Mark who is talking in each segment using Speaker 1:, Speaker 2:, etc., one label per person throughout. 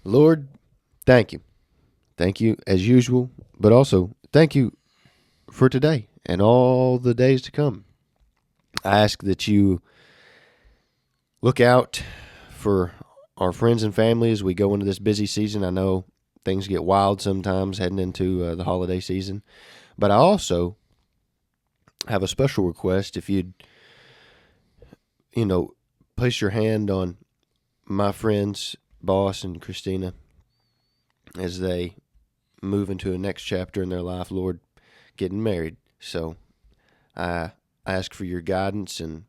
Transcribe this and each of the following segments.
Speaker 1: Lord, thank you. Thank you as usual, but also thank you for today and all the days to come. I ask that you look out for our friends and family as we go into this busy season. I know things get wild sometimes heading into the holiday season, but I also have a special request. If you'd, place your hand on my friends, Boss and Christina, as they move into a next chapter in their life, Lord, getting married. So I ask for your guidance and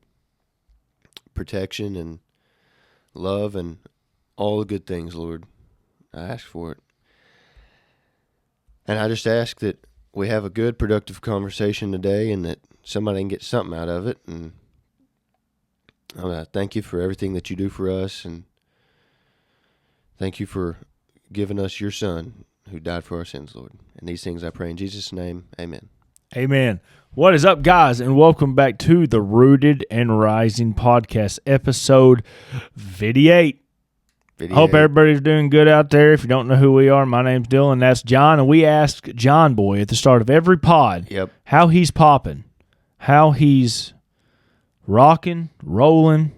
Speaker 1: protection and love and all the good things, Lord. I ask for it. And I just ask that we have a good, productive conversation today and that somebody can get something out of it. And I thank you for everything that you do for us. And thank you for giving us your Son who died for our sins, Lord. And these things I pray in Jesus' name. Amen.
Speaker 2: Amen. What is up, guys, and welcome back to the Rooted and Rising Podcast, episode 58. Hope everybody's doing good out there. If you don't know who we are, my name's Dylan, that's John, and we ask John Boy at the start of every pod how he's popping, how he's rocking, rolling,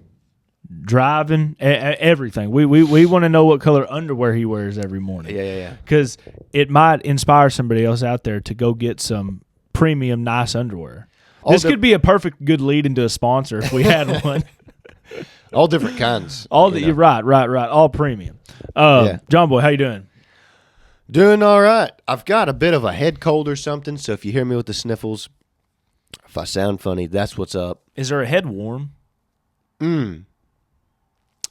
Speaker 2: driving, everything. We want to know what color underwear he wears every morning.
Speaker 1: Yeah.
Speaker 2: Because it might inspire somebody else out there to go get some premium, nice underwear. This could be a perfect good lead into a sponsor if we had one.
Speaker 1: All different kinds.
Speaker 2: You're right. All premium. John Boy, how you doing?
Speaker 1: Doing all right. I've got a bit of a head cold or something, so if you hear me with the sniffles, if I sound funny, that's what's up.
Speaker 2: Is there a head warm?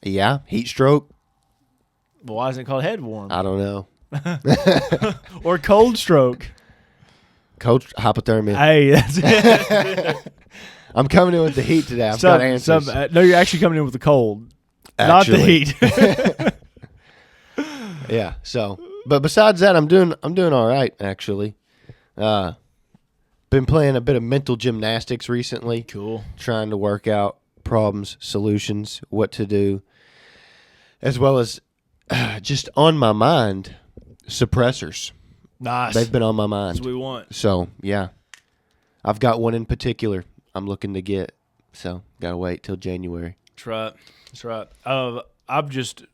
Speaker 1: Yeah, heat stroke.
Speaker 2: Well, why is it called head warm?
Speaker 1: I don't know.
Speaker 2: Or cold stroke.
Speaker 1: Cold hypothermia.
Speaker 2: Hey, that's it.
Speaker 1: I'm coming in with the heat today. I've got answers.
Speaker 2: No, you're actually coming in with the cold, not the heat.
Speaker 1: Yeah. So, but besides that, I'm doing all right actually. Been playing a bit of mental gymnastics recently.
Speaker 2: Cool.
Speaker 1: Trying to work out problems, solutions, what to do, as well as just on my mind, suppressors.
Speaker 2: Nice.
Speaker 1: They've been on my mind.
Speaker 2: That's what we want.
Speaker 1: So, yeah. I've got one in particular I'm looking to get. So, got to wait till January.
Speaker 2: That's right. I've just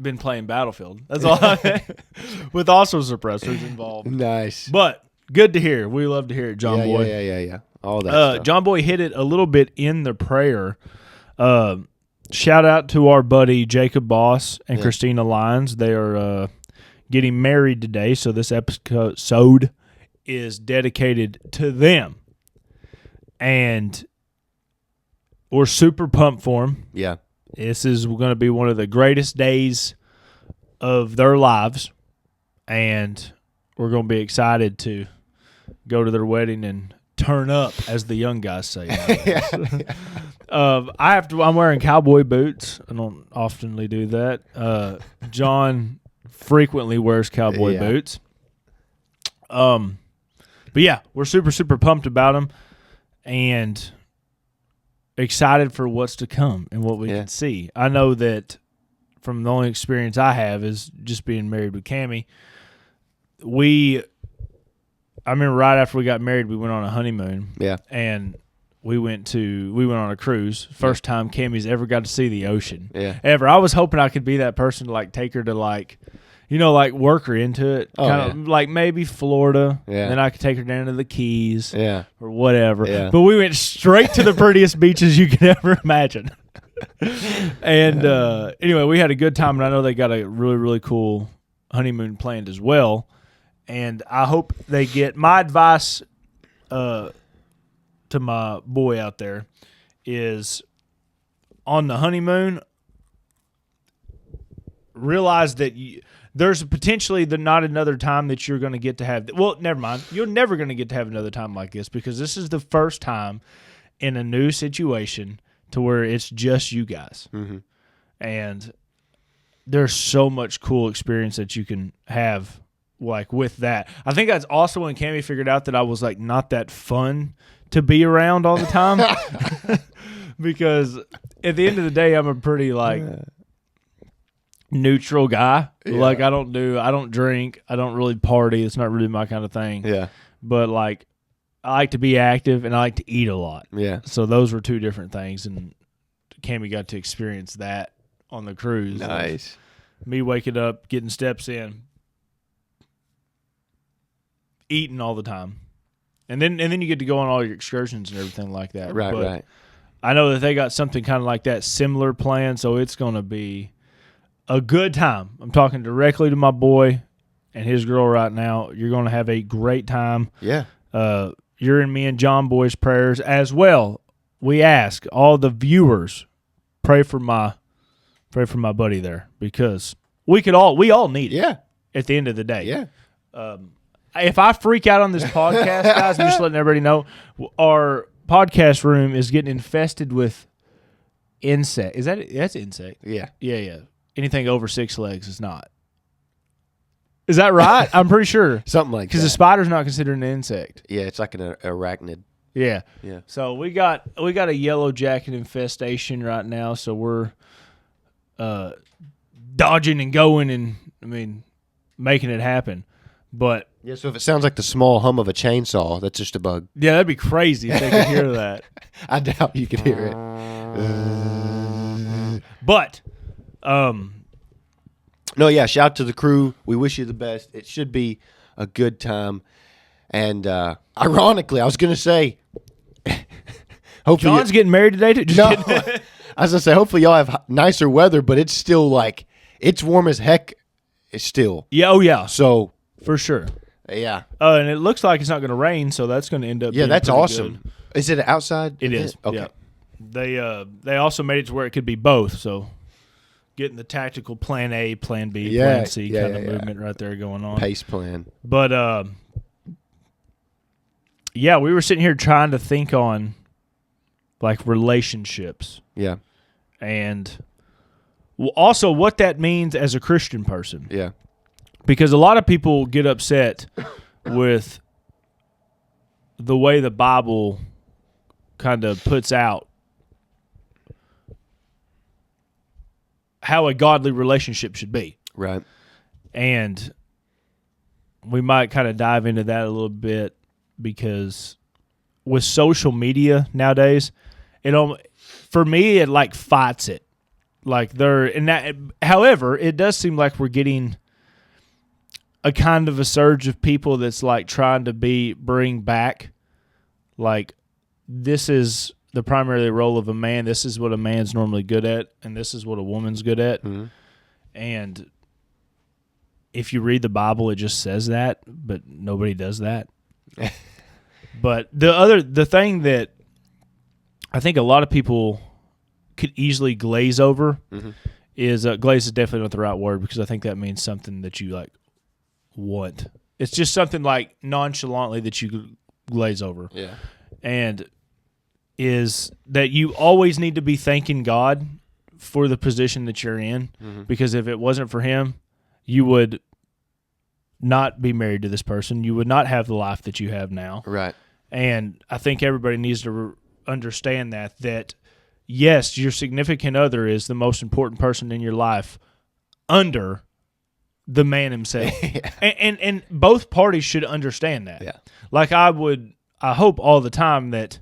Speaker 2: been playing Battlefield. That's all. With also suppressors involved.
Speaker 1: Nice.
Speaker 2: But good to hear. We love to hear it, John Boy.
Speaker 1: Yeah. All that stuff.
Speaker 2: John Boy hit it a little bit in the prayer. Shout out to our buddy Jacob Boss and Christina Lyons. They are getting married today, so this episode is dedicated to them. And we're super pumped for them.
Speaker 1: Yeah.
Speaker 2: This is going to be one of the greatest days of their lives, and we're going to be excited to go to their wedding and turn up, as the young guys say. I'm wearing cowboy boots. I don't oftenly do that. John frequently wears cowboy boots. But yeah, we're super, super pumped about them and excited for what's to come and what we can see. I know that from the only experience I have is just being married with Cammie. I remember right after we got married, we went on a honeymoon. Yeah. And we went on a cruise. First time Cammie's ever got to see the ocean. Yeah. Ever. I was hoping I could be that person to take her to work her into it. Kind of like maybe Florida. Yeah. Then I could take her down to the Keys. Yeah. Or whatever. Yeah. But we went straight to the prettiest beaches you could ever imagine. And anyway, we had a good time, and I know they got a really, really cool honeymoon planned as well. And I hope they get my advice to my boy out there is on the honeymoon, realize that there's potentially not another time that you're going to get to have. Well, never mind. You're never going to get to have another time like this because this is the first time in a new situation to where it's just you guys. Mm-hmm. And there's so much cool experience that you can have with that. I think that's also when Cammie figured out that I was not that fun to be around all the time. Because at the end of the day, I'm a pretty neutral guy. Yeah. Like I don't drink. I don't really party. It's not really my kind of thing.
Speaker 1: Yeah.
Speaker 2: But like I like to be active and I like to eat a lot.
Speaker 1: Yeah.
Speaker 2: So those were two different things, and Cammie got to experience that on the cruise.
Speaker 1: Nice.
Speaker 2: Me waking up, getting steps in, eating all the time. And then you get to go on all your excursions and everything like that.
Speaker 1: Right,
Speaker 2: but
Speaker 1: right.
Speaker 2: I know that they got something kind of like that similar plan, so it's going to be a good time. I'm talking directly to my boy and his girl right now. You're going to have a great time.
Speaker 1: Yeah.
Speaker 2: You're in me and John Boy's prayers as well. We ask all the viewers, pray for my buddy there, because we all need it.
Speaker 1: Yeah.
Speaker 2: At the end of the day.
Speaker 1: Yeah.
Speaker 2: If I freak out on this podcast, guys, I'm just letting everybody know, our podcast room is getting infested with insect. That's insect?
Speaker 1: Yeah.
Speaker 2: Yeah. Anything over 6 legs is not. Is that right? I'm pretty sure.
Speaker 1: Something like that.
Speaker 2: Because a spider's not considered an insect.
Speaker 1: Yeah, it's like an arachnid.
Speaker 2: Yeah.
Speaker 1: Yeah.
Speaker 2: So we got a yellow jacket infestation right now, so we're dodging and going and making it happen. But
Speaker 1: yeah, so if it sounds like the small hum of a chainsaw, that's just a bug.
Speaker 2: Yeah, that'd be crazy if they could hear that.
Speaker 1: I doubt you could hear it.
Speaker 2: But
Speaker 1: no, yeah, shout out to the crew. We wish you the best. It should be a good time. And ironically, I was going to say, hopefully
Speaker 2: John's getting married today too.
Speaker 1: I was going to say, hopefully y'all have nicer weather, but it's still like, it's warm as heck still.
Speaker 2: Yeah, oh yeah.
Speaker 1: So
Speaker 2: for sure.
Speaker 1: Yeah.
Speaker 2: And it looks like it's not going to rain, so that's going to end up being
Speaker 1: that's
Speaker 2: pretty
Speaker 1: awesome.
Speaker 2: good.
Speaker 1: Is it outside?
Speaker 2: It is.
Speaker 1: Okay.
Speaker 2: Yeah. They also made it to where it could be both, so getting the tactical plan A, plan B, plan C kind of movement right there going on.
Speaker 1: Pace plan.
Speaker 2: But we were sitting here trying to think on like relationships.
Speaker 1: Yeah.
Speaker 2: And also what that means as a Christian person.
Speaker 1: Yeah.
Speaker 2: Because a lot of people get upset with the way the Bible kind of puts out how a godly relationship should be.
Speaker 1: Right.
Speaker 2: And we might kind of dive into that a little bit, because with social media nowadays, for me it like fights it. Like however, it does seem like we're getting a kind of a surge of people that's like trying to bring back, like, this is the primary role of a man. This is what a man's normally good at, and this is what a woman's good at. Mm-hmm. And if you read the Bible, it just says that, but nobody does that. But the thing that I think a lot of people could easily glaze over is glaze is definitely not the right word, because I think that means something that you like want. It's just something like nonchalantly that you glaze over.
Speaker 1: Yeah.
Speaker 2: And is that you always need to be thanking God for the position that you're in, because if it wasn't for him, you would not be married to this person. You would not have the life that you have now.
Speaker 1: Right.
Speaker 2: And I think everybody needs to understand that yes, your significant other is the most important person in your life under the man himself. Yeah. And both parties should understand that.
Speaker 1: Yeah.
Speaker 2: Like I hope all the time that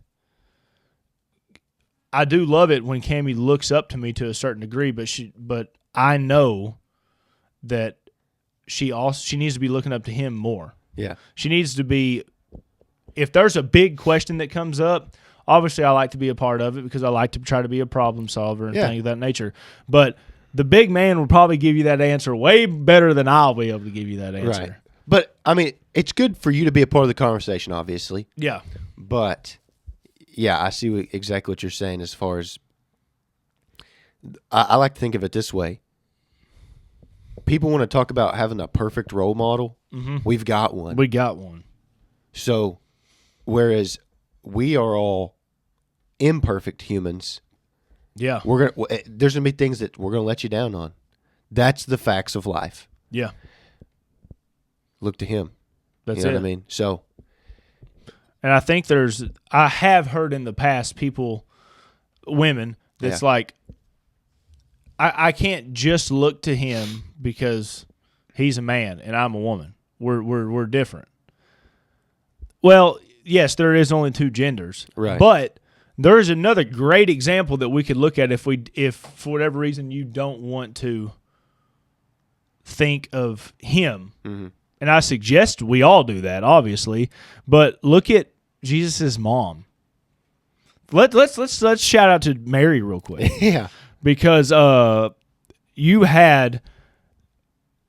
Speaker 2: I do love it when Cammie looks up to me to a certain degree, but I know that she needs to be looking up to him more.
Speaker 1: Yeah.
Speaker 2: She needs to be, if there's a big question that comes up, obviously I like to be a part of it because I like to try to be a problem solver and things of that nature. But the big man will probably give you that answer way better than I'll be able to give you that answer.
Speaker 1: Right. But, I mean, it's good for you to be a part of the conversation, obviously.
Speaker 2: Yeah.
Speaker 1: But, yeah, I see exactly what you're saying as far as I like to think of it this way. People want to talk about having a perfect role model. Mm-hmm. We've got one.
Speaker 2: We got one.
Speaker 1: So, whereas we are all imperfect humans,
Speaker 2: yeah,
Speaker 1: there's gonna be things that we're gonna let you down on. That's the facts of life.
Speaker 2: Yeah.
Speaker 1: Look to him.
Speaker 2: That's
Speaker 1: you know what I mean? So,
Speaker 2: and I think I have heard in the past women that's like, I can't just look to him because he's a man and I'm a woman. We're different. Well, yes, there is only two genders.
Speaker 1: Right.
Speaker 2: But there is another great example that we could look at if for whatever reason you don't want to think of him. Mm-hmm. And I suggest we all do that, obviously. But look at Jesus' mom. Let's shout out to Mary real quick.
Speaker 1: Yeah.
Speaker 2: Because you had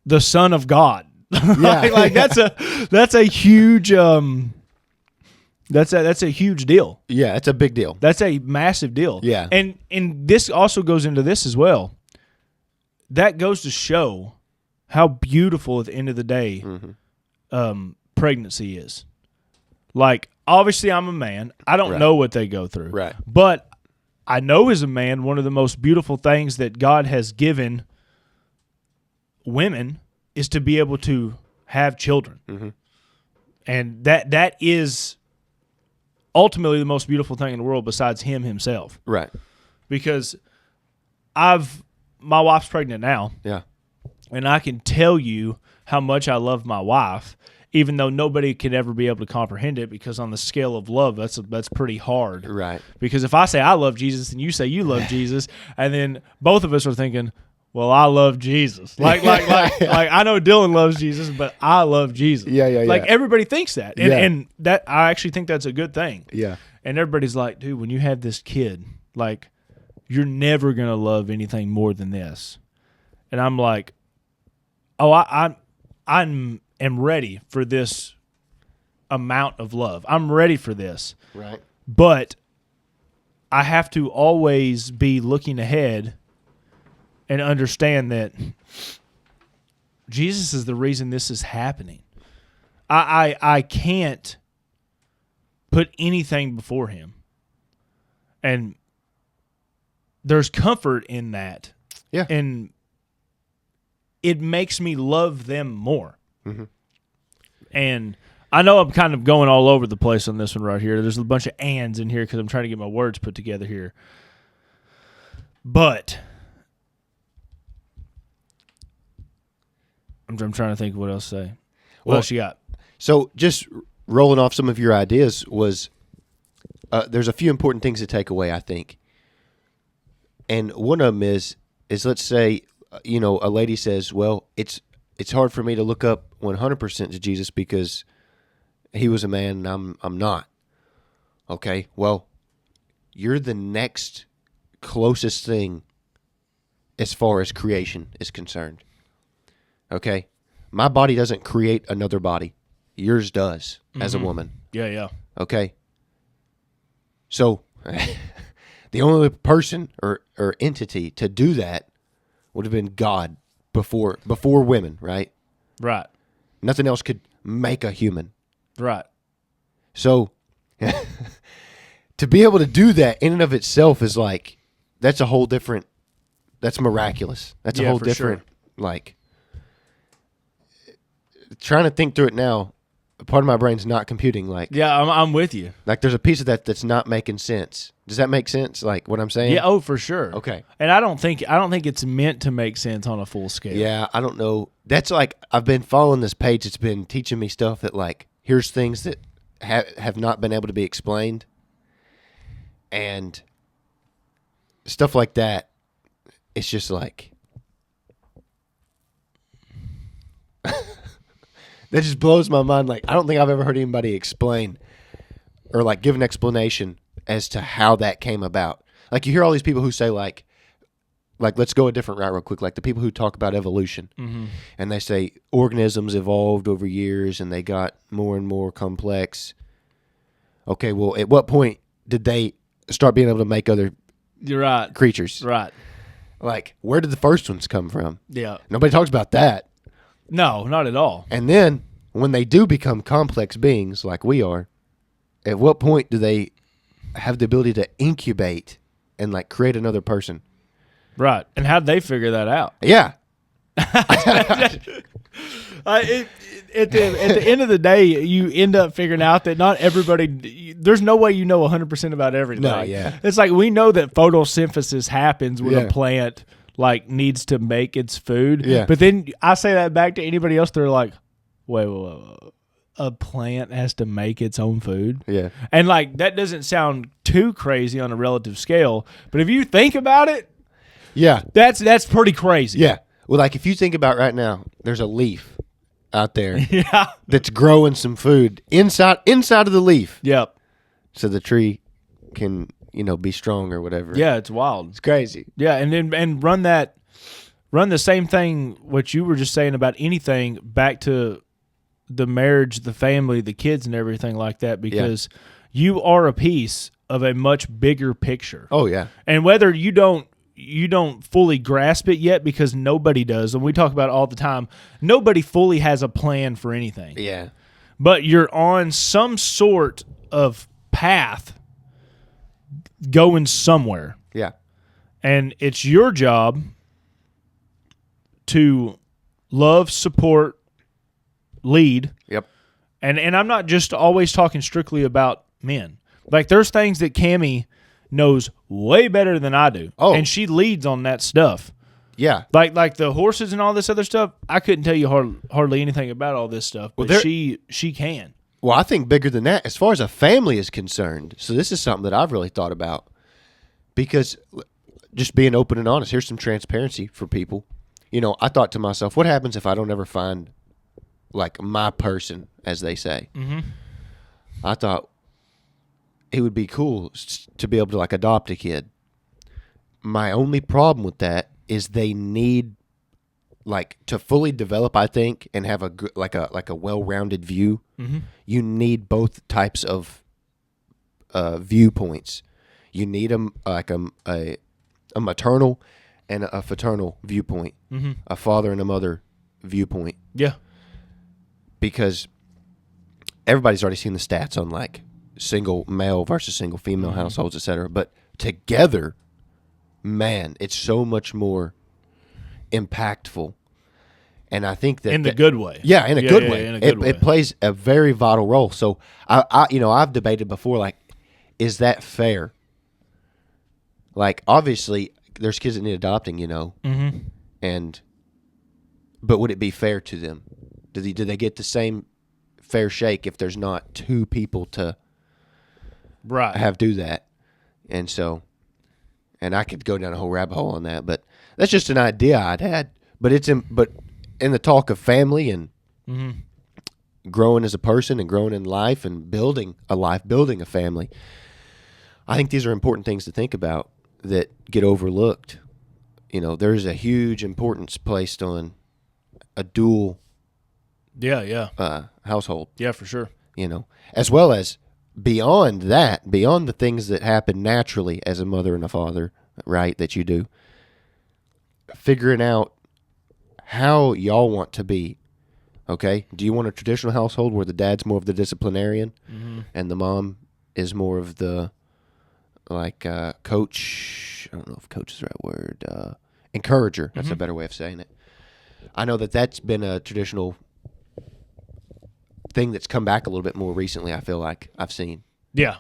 Speaker 2: the Son of God.
Speaker 1: Yeah.
Speaker 2: like that's a huge that's a huge deal.
Speaker 1: Yeah, it's a big deal.
Speaker 2: That's a massive deal.
Speaker 1: Yeah.
Speaker 2: And this also goes into this as well. That goes to show how beautiful at the end of the day pregnancy is. Like, obviously I'm a man. I don't know what they go through.
Speaker 1: Right.
Speaker 2: But I know as a man, one of the most beautiful things that God has given women is to be able to have children. Mm-hmm. And that is ultimately the most beautiful thing in the world besides him himself.
Speaker 1: Right.
Speaker 2: Because my wife's pregnant now.
Speaker 1: Yeah.
Speaker 2: And I can tell you how much I love my wife, even though nobody could ever be able to comprehend it, because on the scale of love, that's pretty hard.
Speaker 1: Right.
Speaker 2: Because if I say I love Jesus and you say you love Jesus, and then both of us are thinking, well, I love Jesus. Like I know Dylan loves Jesus, but I love Jesus.
Speaker 1: Yeah.
Speaker 2: Like everybody thinks that. And that I actually think that's a good thing.
Speaker 1: Yeah. And
Speaker 2: everybody's like, dude, when you have this kid, like, you're never going to love anything more than this. And I'm like, oh, I am ready for this amount of love. I'm ready for this.
Speaker 1: Right.
Speaker 2: But I have to always be looking ahead and understand that Jesus is the reason this is happening. I can't put anything before him. And there's comfort in that.
Speaker 1: Yeah.
Speaker 2: And it makes me love them more. Mm-hmm. And I know I'm kind of going all over the place on this one right here. There's a bunch of ands in here because I'm trying to get my words put together here. But I'm trying to think of what else to say. What else you got?
Speaker 1: So just rolling off some of your ideas was there's a few important things to take away, I think. And one of them is let's say, a lady says, well, it's hard for me to look up 100% to Jesus because he was a man and I'm not. Okay, well, you're the next closest thing as far as creation is concerned. Okay? My body doesn't create another body. Yours does, as a woman.
Speaker 2: Yeah.
Speaker 1: Okay? So, the only person or entity to do that would have been God before women, right?
Speaker 2: Right.
Speaker 1: Nothing else could make a human.
Speaker 2: Right.
Speaker 1: So, to be able to do that in and of itself is like, that's a whole different, that's miraculous. That's a whole different, like, trying to think through it now, part of my brain's not computing. Like,
Speaker 2: yeah, I'm with you.
Speaker 1: Like, there's a piece of that that's not making sense. Does that make sense? Like what I'm saying?
Speaker 2: Yeah. Oh, for sure.
Speaker 1: Okay.
Speaker 2: And I don't think it's meant to make sense on a full scale.
Speaker 1: Yeah, I don't know. That's like I've been following this page. It's been teaching me stuff that like here's things that have not been able to be explained, and stuff like that. It's just like that just blows my mind. Like I don't think I've ever heard anybody explain or like give an explanation as to how that came about. Like you hear all these people who say like let's go a different route real quick. Like the people who talk about evolution, and they say organisms evolved over years and they got more and more complex. Okay, well, at what point did they start being able to make other
Speaker 2: You're right.
Speaker 1: creatures?
Speaker 2: Right.
Speaker 1: Like where did the first ones come from?
Speaker 2: Yeah.
Speaker 1: Nobody talks about that.
Speaker 2: No, not at all.
Speaker 1: And then when they do become complex beings like we are, at what point do they have the ability to incubate and like create another person?
Speaker 2: Right. And how'd they figure that out?
Speaker 1: Yeah.
Speaker 2: At the end of the day, you end up figuring out that not everybody, there's no way you know 100% about everything.
Speaker 1: No, yeah.
Speaker 2: It's like we know that photosynthesis happens when a plant like needs to make its food.
Speaker 1: Yeah.
Speaker 2: But then I say that back to anybody else, they're like, wait. A plant has to make its own food?
Speaker 1: Yeah.
Speaker 2: And like that doesn't sound too crazy on a relative scale, but if you think about it,
Speaker 1: yeah,
Speaker 2: that's pretty crazy.
Speaker 1: Yeah. Well, like if you think about right now, there's a leaf out there
Speaker 2: yeah.
Speaker 1: that's growing some food inside of the leaf.
Speaker 2: Yep.
Speaker 1: So the tree can, be strong or whatever.
Speaker 2: Yeah, it's wild.
Speaker 1: It's crazy.
Speaker 2: Yeah, and run the same thing what you were just saying about anything back to the marriage, the family, the kids and everything like that, because you are a piece of a much bigger picture.
Speaker 1: Oh yeah.
Speaker 2: And whether you don't fully grasp it yet, because nobody does, and we talk about it all the time, nobody fully has a plan for anything.
Speaker 1: Yeah.
Speaker 2: But you're on some sort of path going somewhere.
Speaker 1: Yeah.
Speaker 2: And it's your job to love, support, lead.
Speaker 1: Yep.
Speaker 2: And I'm not just always talking strictly about men. Like there's things that Cammie knows way better than I do.
Speaker 1: Oh.
Speaker 2: And she leads on that stuff.
Speaker 1: Yeah.
Speaker 2: Like the horses and all this other stuff, I couldn't tell you hardly anything about all this stuff, but she can.
Speaker 1: Well, I think bigger than that, as far as a family is concerned. So this is something that I've really thought about, because just being open and honest, here's some transparency for people. I thought to myself, what happens if I don't ever find like my person, as they say?
Speaker 2: Mm-hmm.
Speaker 1: I thought it would be cool to be able to like adopt a kid. My only problem with that is they need like to fully develop, I think, and have a like a well-rounded view.
Speaker 2: Mm-hmm.
Speaker 1: You need both types of viewpoints. You need a maternal and a fraternal viewpoint,
Speaker 2: mm-hmm.
Speaker 1: a father and a mother viewpoint.
Speaker 2: Yeah.
Speaker 1: Because everybody's already seen the stats on like single male versus single female
Speaker 2: mm-hmm.
Speaker 1: households, etc. But together, man, it's so much more impactful. And I think that
Speaker 2: in the good way.
Speaker 1: Yeah, in a good way.
Speaker 2: In a good way.
Speaker 1: It plays a very vital role. So I've debated before, like, is that fair? Like, obviously, there's kids that need adopting,
Speaker 2: mm-hmm.
Speaker 1: But would it be fair to them? Do they get the same fair shake if there's not two people to do that? And so, and I could go down a whole rabbit hole on that, but that's just an idea I'd had. But in the talk of family and
Speaker 2: mm-hmm.
Speaker 1: growing as a person and growing in life and building a life, building a family, I think these are important things to think about that get overlooked. There's a huge importance placed on a dual household.
Speaker 2: Yeah, for sure.
Speaker 1: As well as beyond that, beyond the things that happen naturally as a mother and a father, right, that you do, figuring out how y'all want to be. Okay? Do you want a traditional household where the dad's more of the disciplinarian
Speaker 2: mm-hmm.
Speaker 1: and the mom is more of the coach? I don't know if coach is the right word. Encourager. That's
Speaker 2: mm-hmm.
Speaker 1: a better way of saying it. I know that's been a traditional thing that's come back a little bit more recently, I feel like I've seen.
Speaker 2: Yeah.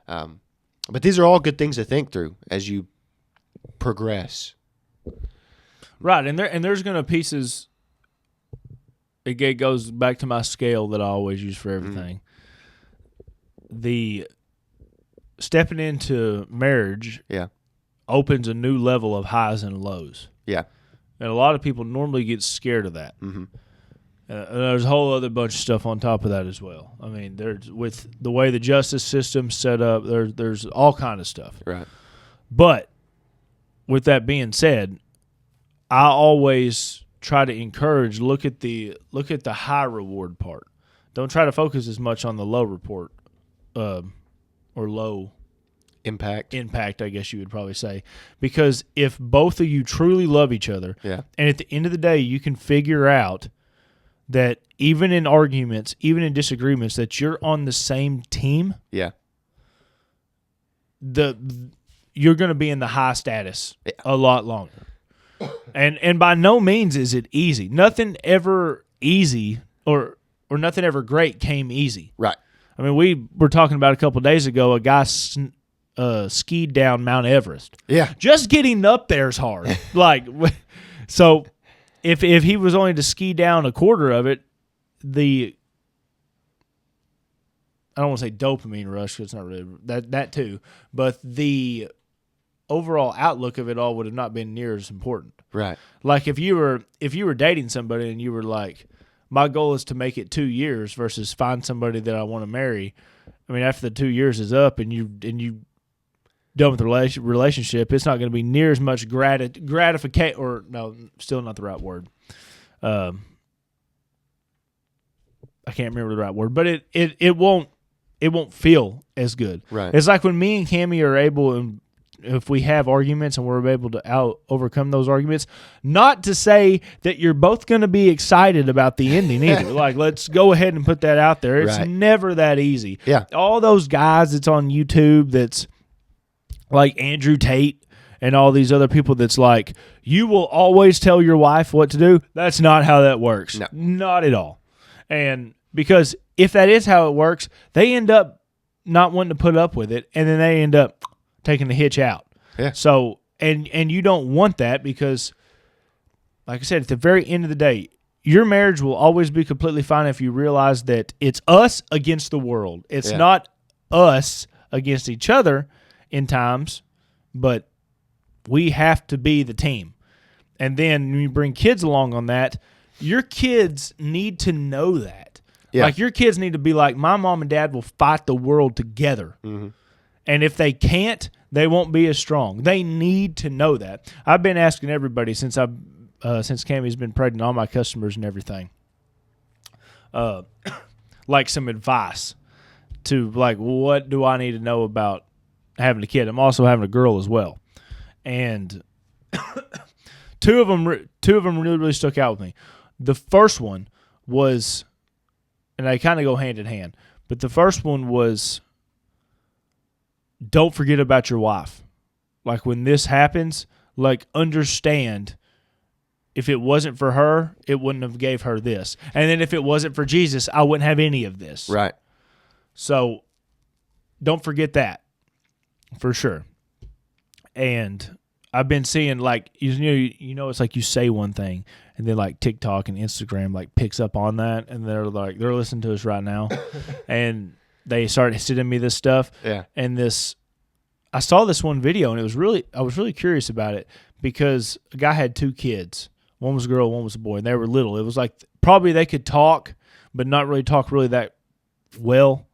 Speaker 1: But these are all good things to think through as you progress.
Speaker 2: Right, and there's going to pieces. It goes back to my scale that I always use for everything. Mm-hmm. The stepping into marriage opens a new level of highs and lows.
Speaker 1: Yeah.
Speaker 2: And a lot of people normally get scared of that.
Speaker 1: Mm-hmm.
Speaker 2: And there's a whole other bunch of stuff on top of that as well. I mean, there's with the way the justice system's set up, there's all kind of stuff.
Speaker 1: Right.
Speaker 2: But with that being said, I always try to encourage look at the high reward part. Don't try to focus as much on the low report or low
Speaker 1: impact,
Speaker 2: I guess you would probably say. Because if both of you truly love each other, and at the end of the day you can figure out that even in arguments, even in disagreements, that you're on the same team, you're going to be in the high status a lot longer. And by no means is it easy. Nothing ever easy or nothing ever great came easy.
Speaker 1: Right.
Speaker 2: I mean, we were talking about a couple of days ago, a guy skied down Mount Everest.
Speaker 1: Yeah.
Speaker 2: Just getting up there is hard. Like, so if he was only to ski down a quarter of it, I don't want to say dopamine rush, because it's not really that too, but the overall outlook of it all would have not been near as important.
Speaker 1: Right.
Speaker 2: Like if you were dating somebody and you were like, my goal is to make it 2 years versus find somebody that I want to marry. I mean, after the 2 years is up and you done with the relationship, it's not going to be near as much gratification, or no, still not the right word. I can't remember the right word, but it won't feel as good.
Speaker 1: Right.
Speaker 2: It's like when me and Cammie are able, and if we have arguments and we're able to overcome those arguments, not to say that you're both going to be excited about the ending either. Like, let's go ahead and put that out there. It's never that easy.
Speaker 1: Yeah.
Speaker 2: All those guys that's on YouTube that's like Andrew Tate and all these other people that's like, you will always tell your wife what to do. That's not how that works.
Speaker 1: No.
Speaker 2: Not at all. And because if that is how it works, they end up not wanting to put up with it, and then they end up taking the hitch out.
Speaker 1: Yeah.
Speaker 2: So, and you don't want that, because, like I said, at the very end of the day, your marriage will always be completely fine if you realize that it's us against the world. It's not us against each other in times, but we have to be the team. And then when you bring kids along on that, your kids need to know that. Yeah. Like, your kids need to be like, my mom and dad will fight the world together. Mm-hmm. And if they can't, they won't be as strong. They need to know that. I've been asking everybody since Cammie's been pregnant, all my customers and everything, like some advice to, like, what do I need to know about having a kid? I'm also having a girl as well, and two of them really, really stuck out with me. The first one was, and they kind of go hand in hand, but the first one was, don't forget about your wife. Like, when this happens, like, understand, if it wasn't for her, it wouldn't have gave her this. And then if it wasn't for Jesus, I wouldn't have any of this.
Speaker 1: Right.
Speaker 2: So don't forget that, for sure. And I've been seeing, like, you know, it's like you say one thing, and then, like, TikTok and Instagram, like, picks up on that, and they're listening to us right now, and they started sending me this stuff. Yeah. And I saw this one video, and I was really curious about it, because a guy had 2 kids. One was a girl, one was a boy, and they were little. It was like, probably they could talk, but not really talk really that well.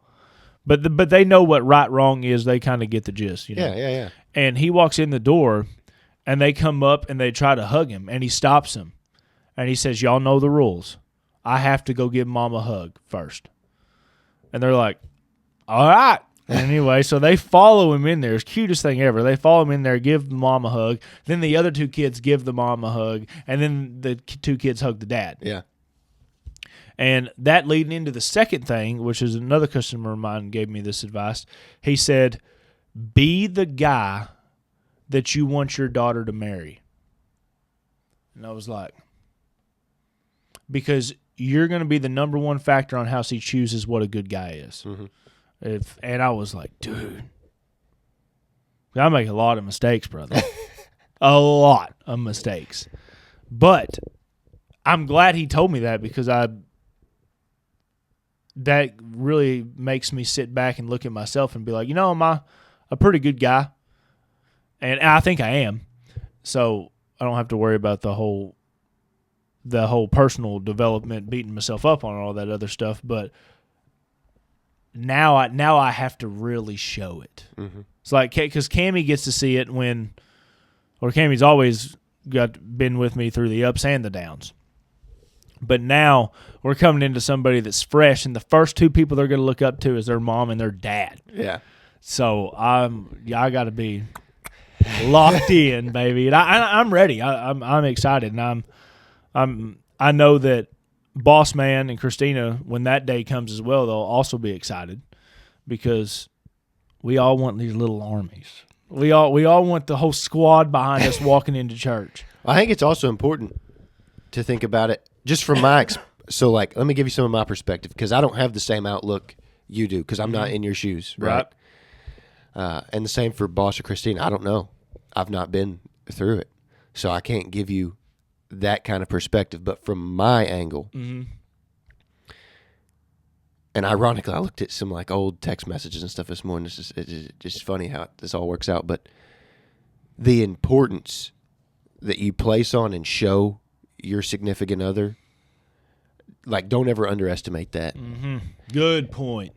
Speaker 2: But they know what right, wrong is. They kind of get the gist, you know?
Speaker 1: Yeah.
Speaker 2: And he walks in the door, and they come up, and they try to hug him, and he stops them. And he says, y'all know the rules. I have to go give Mom a hug first. And they're like, all right. Anyway, so they follow him in there. It's the cutest thing ever. They follow him in there, give the mom a hug. Then the other 2 kids give the mom a hug. And then the 2 kids hug the dad. Yeah. And that leading into the second thing, which is another customer of mine gave me this advice. He said, be the guy that you want your daughter to marry. And I was like, because you're going to be the number one factor on how she chooses what a good guy is. Mm-hmm. And I was like, dude, I make a lot of mistakes, brother. A lot of mistakes. But I'm glad he told me that, because that really makes me sit back and look at myself and be like, am I a pretty good guy? And I think I am. So I don't have to worry about the whole personal development, beating myself up on all that other stuff. But now I have to really show it. Mm-hmm. It's like, because Cammie gets to see it Cammie's always been with me through the ups and the downs. But now we're coming into somebody that's fresh, and the first 2 people they're going to look up to is their mom and their dad. Yeah. So I got to be locked in, baby, and I'm ready. I'm excited, and I know that Boss Man and Christina, when that day comes as well, they'll also be excited, because we all want these little armies. We all want the whole squad behind us walking into church.
Speaker 1: I think it's also important to think about it just from my so, like, let me give you some of my perspective, because I don't have the same outlook you do, because I'm not in your shoes, right? And the same for Boss or Christine. I don't know. I've not been through it. So I can't give you that kind of perspective. But from my angle, and ironically, I looked at some like old text messages and stuff this morning. It's just funny how this all works out. But the importance that you place on and show your significant other, like, don't ever underestimate that.
Speaker 2: Good point.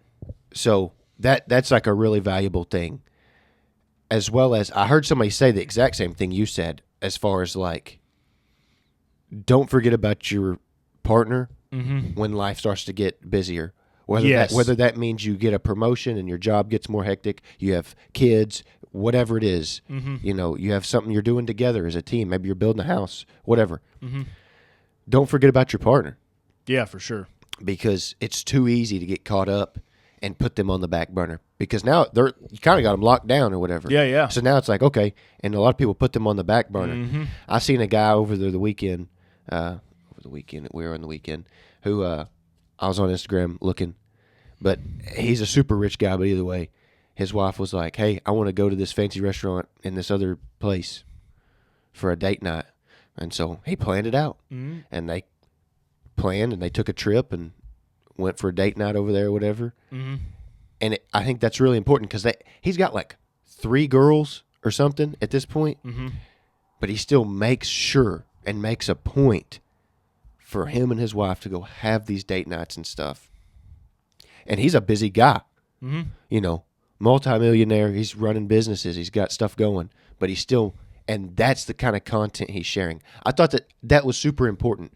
Speaker 1: So that's like a really valuable thing. As well as I heard somebody say the exact same thing you said, as far as like, don't forget about your partner when life starts to get busier. Whether that means you get a promotion and your job gets more hectic, you have kids, whatever it is, you know, you have something you're doing together as a team. Maybe you're building a house, whatever. Don't forget about your partner.
Speaker 2: Yeah, for sure.
Speaker 1: Because it's too easy to get caught up and put them on the back burner. Because now you kind of got them locked down or whatever.
Speaker 2: Yeah.
Speaker 1: So now it's like, okay, and a lot of people put them on the back burner. I seen a guy over there the weekend, we were on the weekend, who I was on Instagram looking, but he's a super rich guy, but either way, his wife was like, hey, I want to go to this fancy restaurant in this other place for a date night. And so he planned it out. And they planned and they took a trip and went for a date night over there or whatever. And I think that's really important because he's got like 3 girls or something at this point, but he still makes sure and makes a point for him and his wife to go have these date nights and stuff. And he's a busy guy, you know, multimillionaire. He's running businesses. He's got stuff going, but he's still, and that's the kind of content he's sharing. I thought that was super important.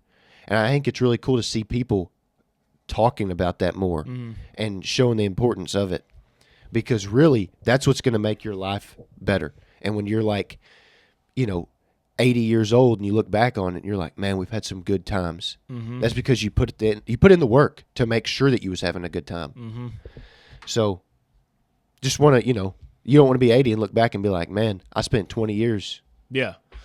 Speaker 1: And I think it's really cool to see people talking about that more and showing the importance of it, because really that's what's going to make your life better. And when you're like, you know, 80 years old and you look back on it and you're like, man, we've had some good times. That's because you put in the work to make sure that you was having a good time. So just want to, you know, you don't want to be 80 and look back and be like, man, I spent 20 years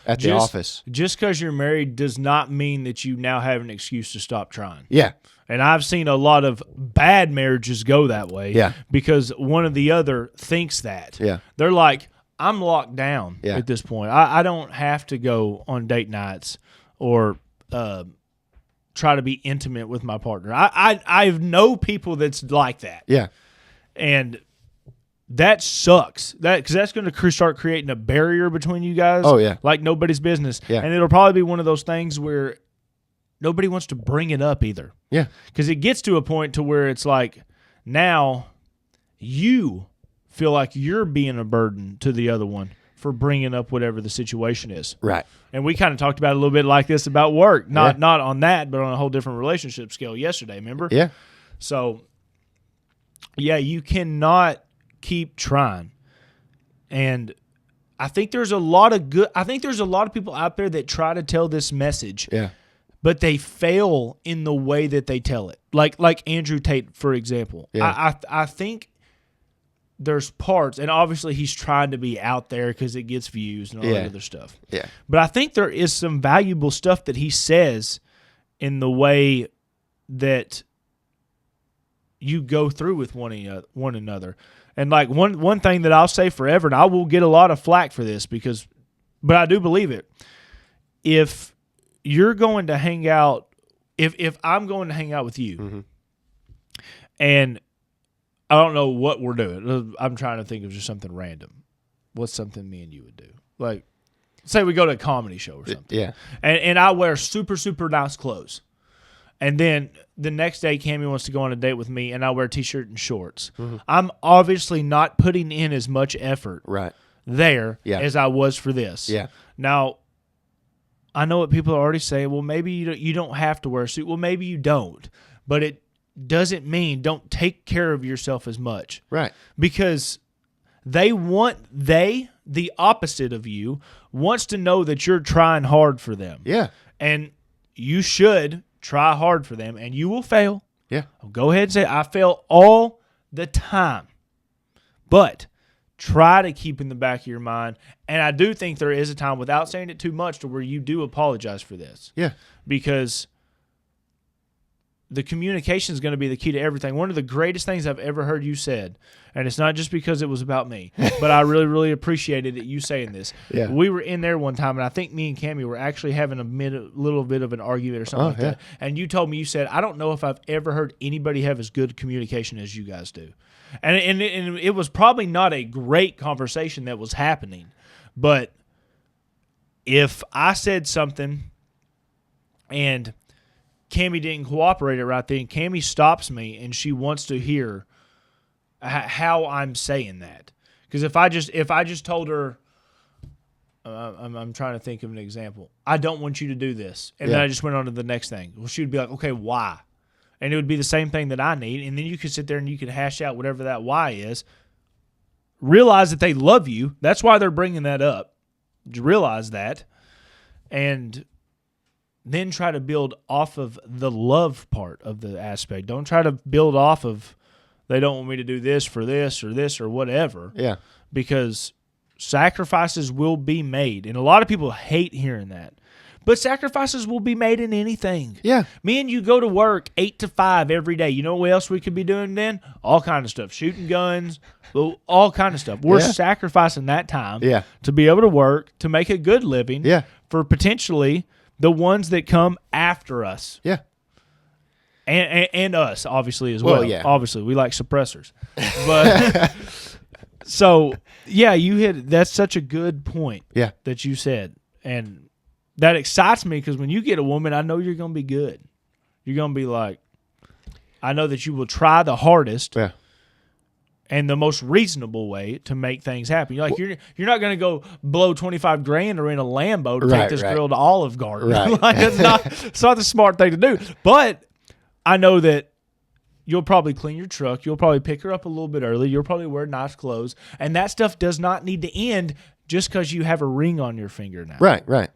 Speaker 1: at the office.
Speaker 2: Just because you're married does not mean that you now have an excuse to stop trying.
Speaker 1: Yeah.
Speaker 2: And I've seen a lot of bad marriages go that way.
Speaker 1: Yeah.
Speaker 2: Because one or the other thinks that.
Speaker 1: Yeah.
Speaker 2: They're like, I'm locked down at this point. I don't have to go on date nights or try to be intimate with my partner. I know people that's like that.
Speaker 1: Yeah.
Speaker 2: And that sucks. Because that's going to start creating a barrier between you guys.
Speaker 1: Oh, yeah.
Speaker 2: Like nobody's business.
Speaker 1: Yeah.
Speaker 2: And it'll probably be one of those things where nobody wants to bring it up either.
Speaker 1: Yeah.
Speaker 2: Because it gets to a point to where it's like, now you feel like you're being a burden to the other one for bringing up whatever the situation is.
Speaker 1: Right.
Speaker 2: And we kind of talked about it a little bit like this about work. Not on that, but on a whole different relationship scale yesterday, remember?
Speaker 1: Yeah.
Speaker 2: So, yeah, you cannot keep trying. And I think there's a lot of people out there that try to tell this message.
Speaker 1: Yeah.
Speaker 2: But they fail in the way that they tell it. Like Andrew Tate, for example.
Speaker 1: Yeah.
Speaker 2: I think there's parts, and obviously he's trying to be out there because it gets views and all that other stuff.
Speaker 1: Yeah.
Speaker 2: But I think there is some valuable stuff that he says in the way that you go through with one another. And like one thing that I'll say forever, and I will get a lot of flack for this but I do believe it. If you're going to hang out, if I'm going to hang out with you, and I don't know what we're doing. I'm trying to think of just something random. What's something me and you would do? Like, say we go to a comedy show or something.
Speaker 1: Yeah.
Speaker 2: And I wear super, super nice clothes. And then the next day, Cammie wants to go on a date with me, and I wear a T-shirt and shorts. I'm obviously not putting in as much effort there as I was for this.
Speaker 1: Yeah.
Speaker 2: Now, I know what people are already saying. Well, maybe you don't have to wear a suit. Well, maybe you don't. But it doesn't mean don't take care of yourself as much.
Speaker 1: Right.
Speaker 2: Because the opposite of you, wants to know that you're trying hard for them.
Speaker 1: Yeah.
Speaker 2: And you should try hard for them, and you will fail.
Speaker 1: Yeah.
Speaker 2: I'll go ahead and say I fail all the time. But try to keep in the back of your mind, and I do think there is a time, without saying it too much, to where you do apologize for this.
Speaker 1: Yeah.
Speaker 2: Because the communication is going to be the key to everything. One of the greatest things I've ever heard you said, and it's not just because it was about me, but I really, really appreciated it, you saying this.
Speaker 1: Yeah.
Speaker 2: We were in there one time, and I think me and Cammie were actually having a little bit of an argument or something that. And you told me, you said, I don't know if I've ever heard anybody have as good communication as you guys do. And it was probably not a great conversation that was happening, but if I said something and Cammie didn't cooperate it right then, Cammie stops me and she wants to hear how I'm saying that. Because if I just told her, I'm trying to think of an example. I don't want you to do this, and then I just went on to the next thing. Well, she would be like, okay, why? And it would be the same thing that I need, and then you could sit there and you could hash out whatever that why is. Realize that they love you. That's why they're bringing that up. Realize that, and then try to build off of the love part of the aspect. Don't try to build off of they don't want me to do this for this or whatever.
Speaker 1: Yeah. Because
Speaker 2: sacrifices will be made. And a lot of people hate hearing that. But sacrifices will be made in anything.
Speaker 1: Yeah.
Speaker 2: Me and you go to work 8 to 5 every day. You know what else we could be doing then? All kind of stuff. Shooting guns, all kind of stuff. We're sacrificing that time to be able to work, to make a good living for potentially the ones that come after us.
Speaker 1: Yeah.
Speaker 2: And us, obviously, as well.
Speaker 1: Well, yeah.
Speaker 2: Obviously, we like suppressors. But so, yeah, that's such a good point that you said. And that excites me because when you get a woman, I know you're going to be good. You're going to be like, I know that you will try the hardest and the most reasonable way to make things happen. You're like, you're not going to go blow $25,000 or in a Lambo to take this girl to Olive Garden.
Speaker 1: Right.
Speaker 2: Like, it's not the smart thing to do. But I know that you'll probably clean your truck. You'll probably pick her up a little bit early. You'll probably wear nice clothes. And that stuff does not need to end just because you have a ring on your finger now.
Speaker 1: Right.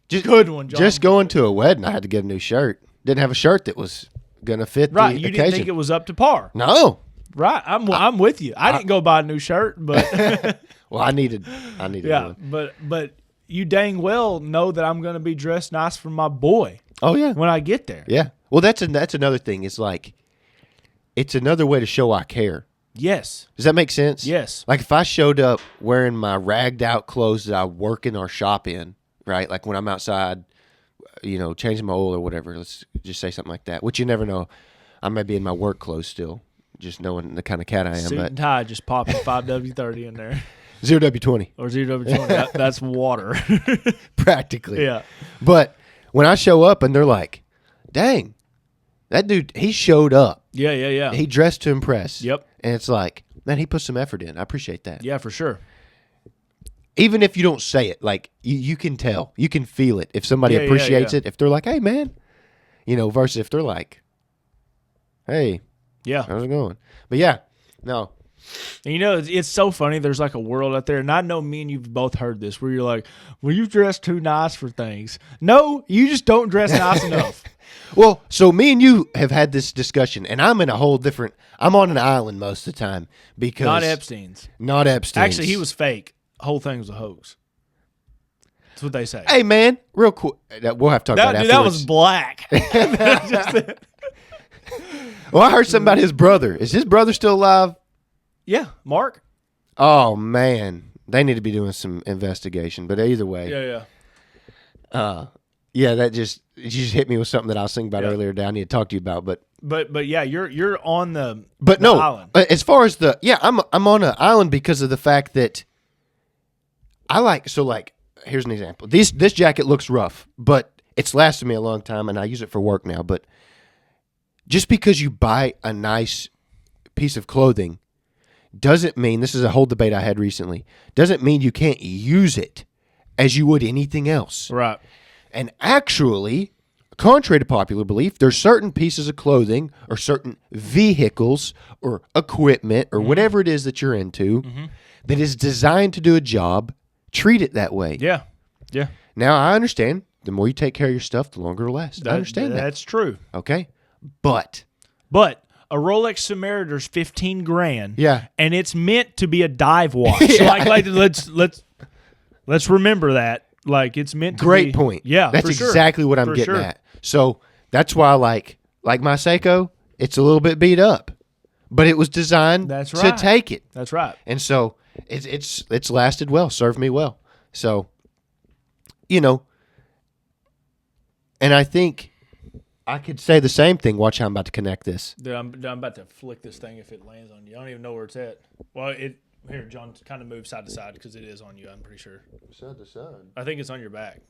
Speaker 2: Good one, John.
Speaker 1: Just going to a wedding, I had to get a new shirt. Didn't have a shirt that was going to fit the occasion.
Speaker 2: You didn't think it was up to par.
Speaker 1: No.
Speaker 2: Right. I'm with you. I didn't go buy a new shirt, but
Speaker 1: well, I needed one.
Speaker 2: But you dang well know that I'm going to be dressed nice for my boy.
Speaker 1: Oh yeah.
Speaker 2: When I get there.
Speaker 1: Yeah. Well, that's another thing. It's like it's another way to show I care.
Speaker 2: Yes.
Speaker 1: Does that make sense?
Speaker 2: Yes.
Speaker 1: Like if I showed up wearing my ragged out clothes that I work in our shop in, right? Like when I'm outside, changing my oil or whatever. Let's just say something like that. Which you never know. I may be in my work clothes still, just knowing the kind of cat I am.
Speaker 2: Suit and tie, just popping 5W30 in there.
Speaker 1: 0W20.
Speaker 2: Or 0W20. That's water.
Speaker 1: Practically.
Speaker 2: Yeah.
Speaker 1: But when I show up and they're like, dang, that dude, he showed up.
Speaker 2: Yeah.
Speaker 1: He dressed to impress.
Speaker 2: Yep.
Speaker 1: And it's like, man, he put some effort in. I appreciate that.
Speaker 2: Yeah, for sure.
Speaker 1: Even if you don't say it, like you can tell. You can feel it. If somebody appreciates it, if they're like, hey, man, versus if they're like, hey, how's it going? But yeah, no.
Speaker 2: And it's so funny. There's like a world out there, and I know me and you've both heard this, where you're like, well, you dress too nice for things. No, you just don't dress nice enough.
Speaker 1: Well, so me and you have had this discussion, and I'm in a whole different – I'm on an island most of the time because –
Speaker 2: Not Epstein's. Actually, he was fake. The whole thing was a hoax. That's what they say.
Speaker 1: Hey, man, real quick. We'll have to talk about it afterwards.
Speaker 2: That was black.
Speaker 1: Well, I heard something about his brother. Is his brother still alive?
Speaker 2: Yeah, Mark.
Speaker 1: Oh, man. They need to be doing some investigation. But either way.
Speaker 2: Yeah.
Speaker 1: Yeah, that just hit me with something that I was thinking about earlier today. I need to talk to you about.
Speaker 2: But yeah, you're on the
Speaker 1: island. As far as I'm on an island because of the fact that here's an example. This jacket looks rough, but it's lasted me a long time, and I use it for work now. But just because you buy a nice piece of clothing doesn't mean, this is a whole debate I had recently, doesn't mean you can't use it as you would anything else.
Speaker 2: Right.
Speaker 1: And actually, contrary to popular belief, there's certain pieces of clothing or certain vehicles or equipment or whatever it is that you're into that is designed to do a job. Treat it that way.
Speaker 2: Yeah.
Speaker 1: Now, I understand the more you take care of your stuff, the longer it'll last. I understand that.
Speaker 2: That's true.
Speaker 1: Okay? But
Speaker 2: a Rolex Samaritor's $15,000.
Speaker 1: Yeah.
Speaker 2: And it's meant to be a dive watch. Like let's remember that. Like it's meant to be.
Speaker 1: Great point.
Speaker 2: Yeah.
Speaker 1: That's exactly what I'm getting at. So That's why, like my Seiko, it's a little bit beat up, but it was designed to take it.
Speaker 2: That's right.
Speaker 1: And so it's lasted well, served me well. So, you know, and I think I could say the same thing. Watch how I'm about to connect this.
Speaker 2: Dude, I'm about to flick this thing if it lands on you. I don't even know where it's at. Well, here, John, kind of move side to side because it is on you, I'm pretty sure.
Speaker 1: Side to side?
Speaker 2: I think it's on your back.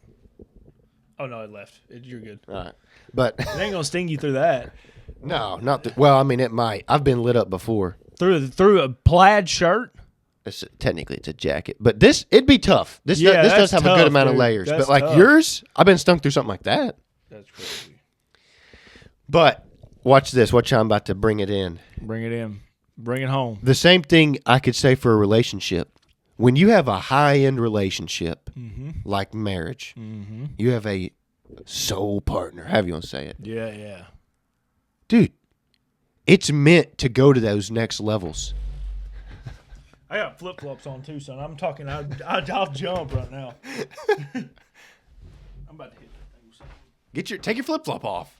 Speaker 2: Oh, no, it left. You're good.
Speaker 1: All right. But
Speaker 2: it ain't going to sting you through that.
Speaker 1: No, well, I mean, it might. I've been lit up before.
Speaker 2: Through a plaid shirt?
Speaker 1: Technically, it's a jacket. But it'd be tough. This does have a good amount of layers. That's but like tough. Yours, I've been stung through something like that.
Speaker 2: That's crazy.
Speaker 1: But watch this. Watch how I'm about to bring it in.
Speaker 2: Bring it in. Bring it home.
Speaker 1: The same thing I could say for a relationship. When you have a high-end relationship, like marriage, you have a soul partner. However you want to say it.
Speaker 2: Yeah.
Speaker 1: Dude, it's meant to go to those next levels.
Speaker 2: I got flip-flops on too, son. I'm talking, I'll jump right now. I'm about to hit that thing with something.
Speaker 1: Take your flip-flop off.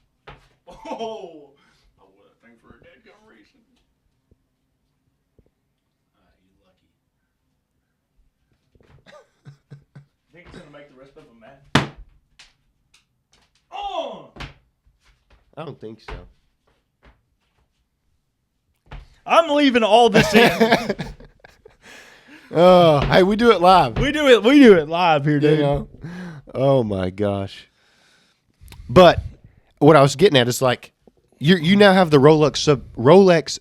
Speaker 2: Oh, I would have thing for a dead gum reason. You lucky. Think it's going to make the rest of them mad? Oh!
Speaker 1: I don't think so.
Speaker 2: I'm leaving all this in.
Speaker 1: Oh, hey, we do it live.
Speaker 2: We do it live here, dude.
Speaker 1: You know? Oh my gosh. But what I was getting at is like you now have the Rolex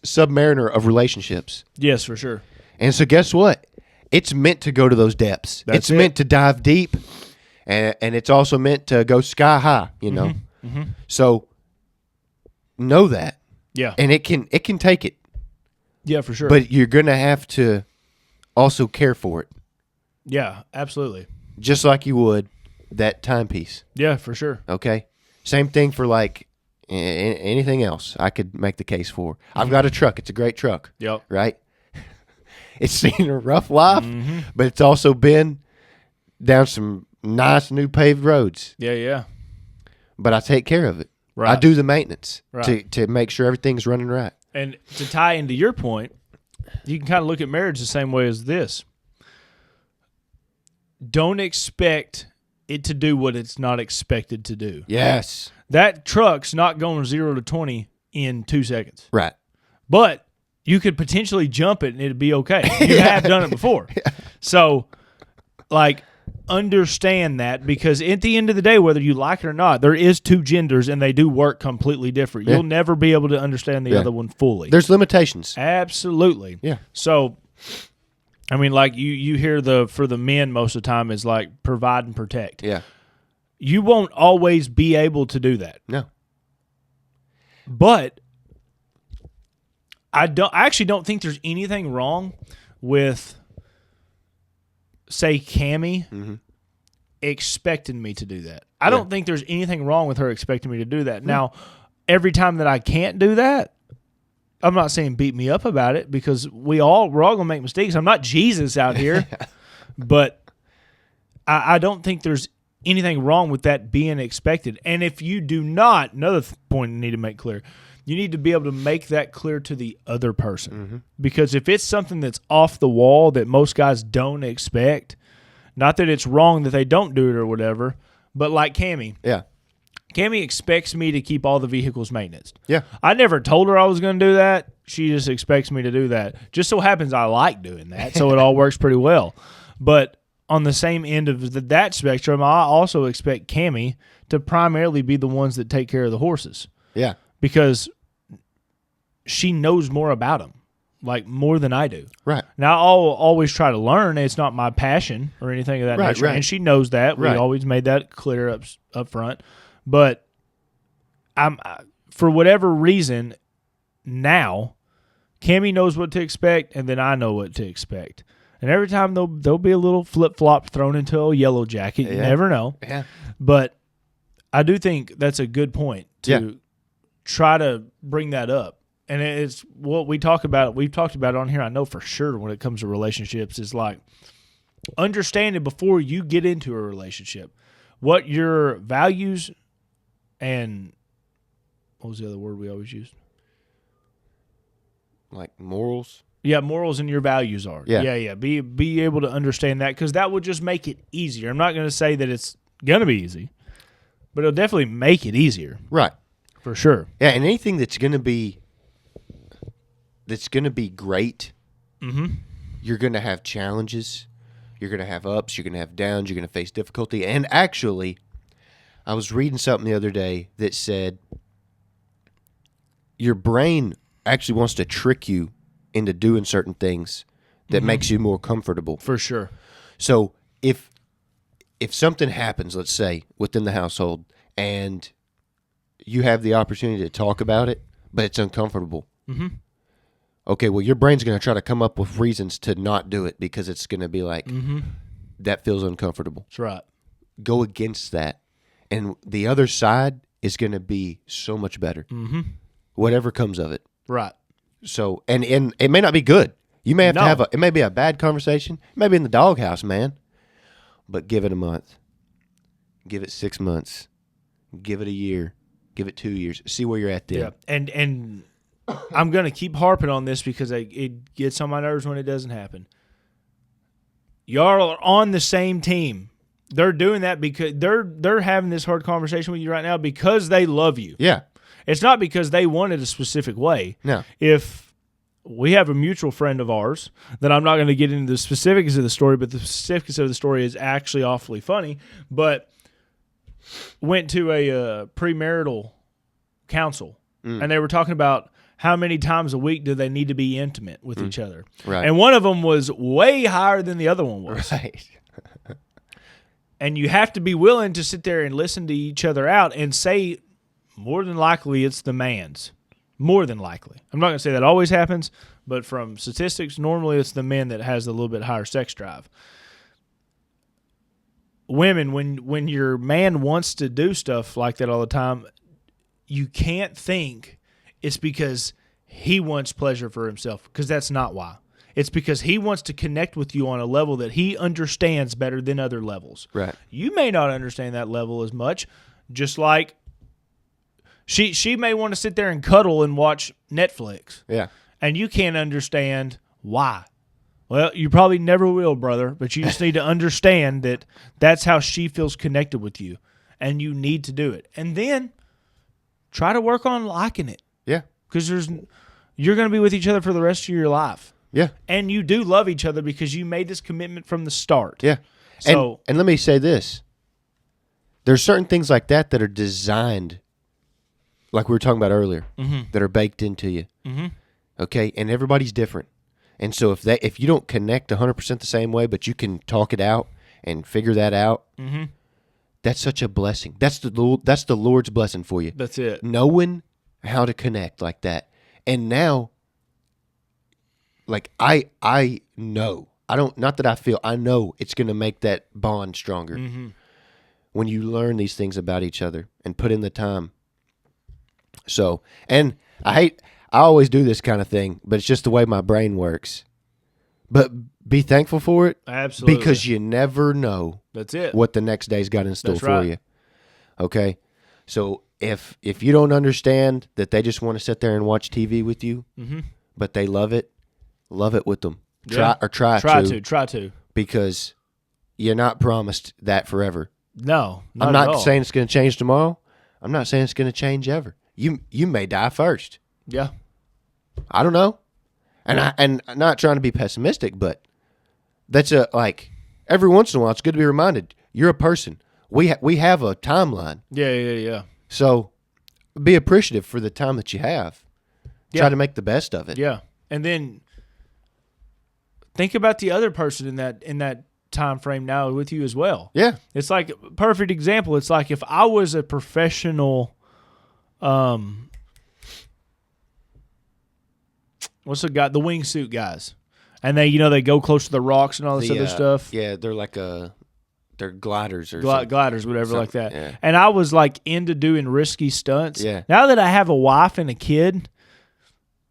Speaker 1: Submariner of relationships.
Speaker 2: Yes, for sure.
Speaker 1: And so guess what? It's meant to go to those depths. It's meant to dive deep, and it's also meant to go sky high, you know.
Speaker 2: Mm-hmm.
Speaker 1: So know that.
Speaker 2: Yeah.
Speaker 1: And it can take it.
Speaker 2: Yeah, for sure.
Speaker 1: But you're going to have to also care for it.
Speaker 2: Yeah, absolutely.
Speaker 1: Just like you would that timepiece.
Speaker 2: Yeah, for sure.
Speaker 1: Okay? Same thing for like anything else I could make the case for. I've got a truck. It's a great truck.
Speaker 2: Yep.
Speaker 1: Right? It's seen a rough life, but it's also been down some nice new paved roads.
Speaker 2: Yeah.
Speaker 1: But I take care of it.
Speaker 2: Right.
Speaker 1: I do the maintenance to make sure everything's running right.
Speaker 2: And to tie into your point, you can kind of look at marriage the same way as this. Don't expect it to do what it's not expected to do.
Speaker 1: Yes.
Speaker 2: That truck's not going 0 to 20 in 2 seconds.
Speaker 1: Right.
Speaker 2: But you could potentially jump it and it'd be okay. You have done it before. Yeah. So, like, understand that, because at the end of the day, whether you like it or not, there is two genders and they do work completely different. You'll never be able to understand the other one fully.
Speaker 1: There's limitations.
Speaker 2: Absolutely.
Speaker 1: Yeah.
Speaker 2: So, I mean, like you hear for the men most of the time is like provide and protect.
Speaker 1: Yeah.
Speaker 2: You won't always be able to do that.
Speaker 1: No.
Speaker 2: But I actually don't think there's anything wrong with, say, Cammie expecting me to do that. I don't think there's anything wrong with her expecting me to do that. Now, every time that I can't do that, I'm not saying beat me up about it, because we're all gonna make mistakes. I'm not Jesus out here, but I don't think there's anything wrong with that being expected. And if you do not, another point you need to make clear, you need to be able to make that clear to the other person. Because if it's something that's off the wall that most guys don't expect, not that it's wrong that they don't do it or whatever, but like Cammie.
Speaker 1: Yeah.
Speaker 2: Cammie expects me to keep all the vehicles maintenance.
Speaker 1: Yeah.
Speaker 2: I never told her I was going to do that. She just expects me to do that. Just so happens I like doing that, so it all works pretty well. But on the same end of that spectrum, I also expect Cammie to primarily be the ones that take care of the horses.
Speaker 1: Yeah.
Speaker 2: Because she knows more about them, like more than I do.
Speaker 1: Right.
Speaker 2: Now, I'll always try to learn. It's not my passion or anything of that nature.
Speaker 1: Right.
Speaker 2: And she knows that. We always made that clear up front. But for whatever reason, now, Cammie knows what to expect, and then I know what to expect. And every time there'll be a little flip-flop thrown into a yellow jacket. You never know.
Speaker 1: Yeah.
Speaker 2: But I do think that's a good point to try to bring that up. And it's what we talk about. We've talked about it on here, I know for sure, when it comes to relationships, is like understanding before you get into a relationship what your values and what was the other word we always used?
Speaker 1: Like morals?
Speaker 2: Yeah, morals and your values are. Yeah. Be able to understand that, because that will just make it easier. I'm not going to say that it's going to be easy, but it'll definitely make it easier.
Speaker 1: Right.
Speaker 2: For sure.
Speaker 1: Yeah, and anything that's going to be great, you're going to have challenges. You're going to have ups. You're going to have downs. You're going to face difficulty. And actually, I was reading something the other day that said your brain actually wants to trick you into doing certain things that makes you more comfortable.
Speaker 2: For sure.
Speaker 1: So if something happens, let's say, within the household, and you have the opportunity to talk about it, but it's uncomfortable. Okay, well, your brain's going to try to come up with reasons to not do it, because it's going to be like, that feels uncomfortable.
Speaker 2: That's right.
Speaker 1: Go against that. And the other side is going to be so much better. Whatever comes of it.
Speaker 2: Right.
Speaker 1: So, and it may not be good. You may have to have it may be a bad conversation. It may be in the doghouse, man. But give it a month. Give it 6 months. Give it a year. Give it 2 years. See where you're at then.
Speaker 2: Yeah. And I'm going to keep harping on this because it gets on my nerves when it doesn't happen. Y'all are on the same team. They're doing that because they're having this hard conversation with you right now because they love you.
Speaker 1: Yeah.
Speaker 2: It's not because they want it a specific way.
Speaker 1: No.
Speaker 2: If we have a mutual friend of ours, that I'm not going to get into the specifics of the story, but the specifics of the story is actually awfully funny, but went to a premarital counsel, and they were talking about how many times a week do they need to be intimate with each other.
Speaker 1: Right.
Speaker 2: And one of them was way higher than the other one was.
Speaker 1: Right.
Speaker 2: And you have to be willing to sit there and listen to each other out and say, more than likely, it's the man's. More than likely. I'm not going to say that always happens, but from statistics, normally it's the man that has a little bit higher sex drive. Women, when your man wants to do stuff like that all the time, you can't think it's because he wants pleasure for himself, because that's not why. It's because he wants to connect with you on a level that he understands better than other levels.
Speaker 1: Right.
Speaker 2: You may not understand that level as much, just like she may want to sit there and cuddle and watch Netflix.
Speaker 1: Yeah.
Speaker 2: And you can't understand why. Well, you probably never will, brother, but you just need to understand that that's how she feels connected with you, and you need to do it. And then try to work on liking it.
Speaker 1: Yeah.
Speaker 2: Because you're going to be with each other for the rest of your life.
Speaker 1: Yeah.
Speaker 2: And you do love each other because you made this commitment from the start.
Speaker 1: Yeah.
Speaker 2: So,
Speaker 1: and let me say this. There's certain things like that are designed, like we were talking about earlier, that are baked into you. Okay? And everybody's different. And so if you don't connect 100% the same way, but you can talk it out and figure that out, that's such a blessing. That's the Lord's blessing for you.
Speaker 2: That's it.
Speaker 1: Knowing how to connect like that. And now, like I know. I know it's going to make that bond stronger. When you learn these things about each other and put in the time. So, and I always do this kind of thing, but it's just the way my brain works. But be thankful for it.
Speaker 2: Absolutely.
Speaker 1: Because you never know
Speaker 2: That's it.
Speaker 1: what the next day's got in store
Speaker 2: That's
Speaker 1: for
Speaker 2: right.
Speaker 1: you. Okay? So if you don't understand that they just want to sit there and watch TV with you, but they love it with them.
Speaker 2: Yeah.
Speaker 1: Try
Speaker 2: to.
Speaker 1: Because you're not promised that forever.
Speaker 2: No,
Speaker 1: I'm not
Speaker 2: at all.
Speaker 1: saying it's going to change tomorrow. I'm not saying it's going to change ever. You may die first.
Speaker 2: Yeah.
Speaker 1: I don't know. And I'm not trying to be pessimistic, but that's every once in a while it's good to be reminded you're a person. We have a timeline.
Speaker 2: Yeah.
Speaker 1: So be appreciative for the time that you have.
Speaker 2: Yeah.
Speaker 1: Try to make the best of it.
Speaker 2: Yeah. And then think about the other person in that time frame now with you as well.
Speaker 1: Yeah.
Speaker 2: It's like a perfect example. It's like if I was a professional what's the guy, the wingsuit guys. And they go close to the rocks and all this other stuff.
Speaker 1: Yeah, they're like they're gliders or
Speaker 2: gliders, whatever, like that.
Speaker 1: Yeah.
Speaker 2: And I was like into doing risky stunts.
Speaker 1: Yeah.
Speaker 2: Now that I have a wife and a kid,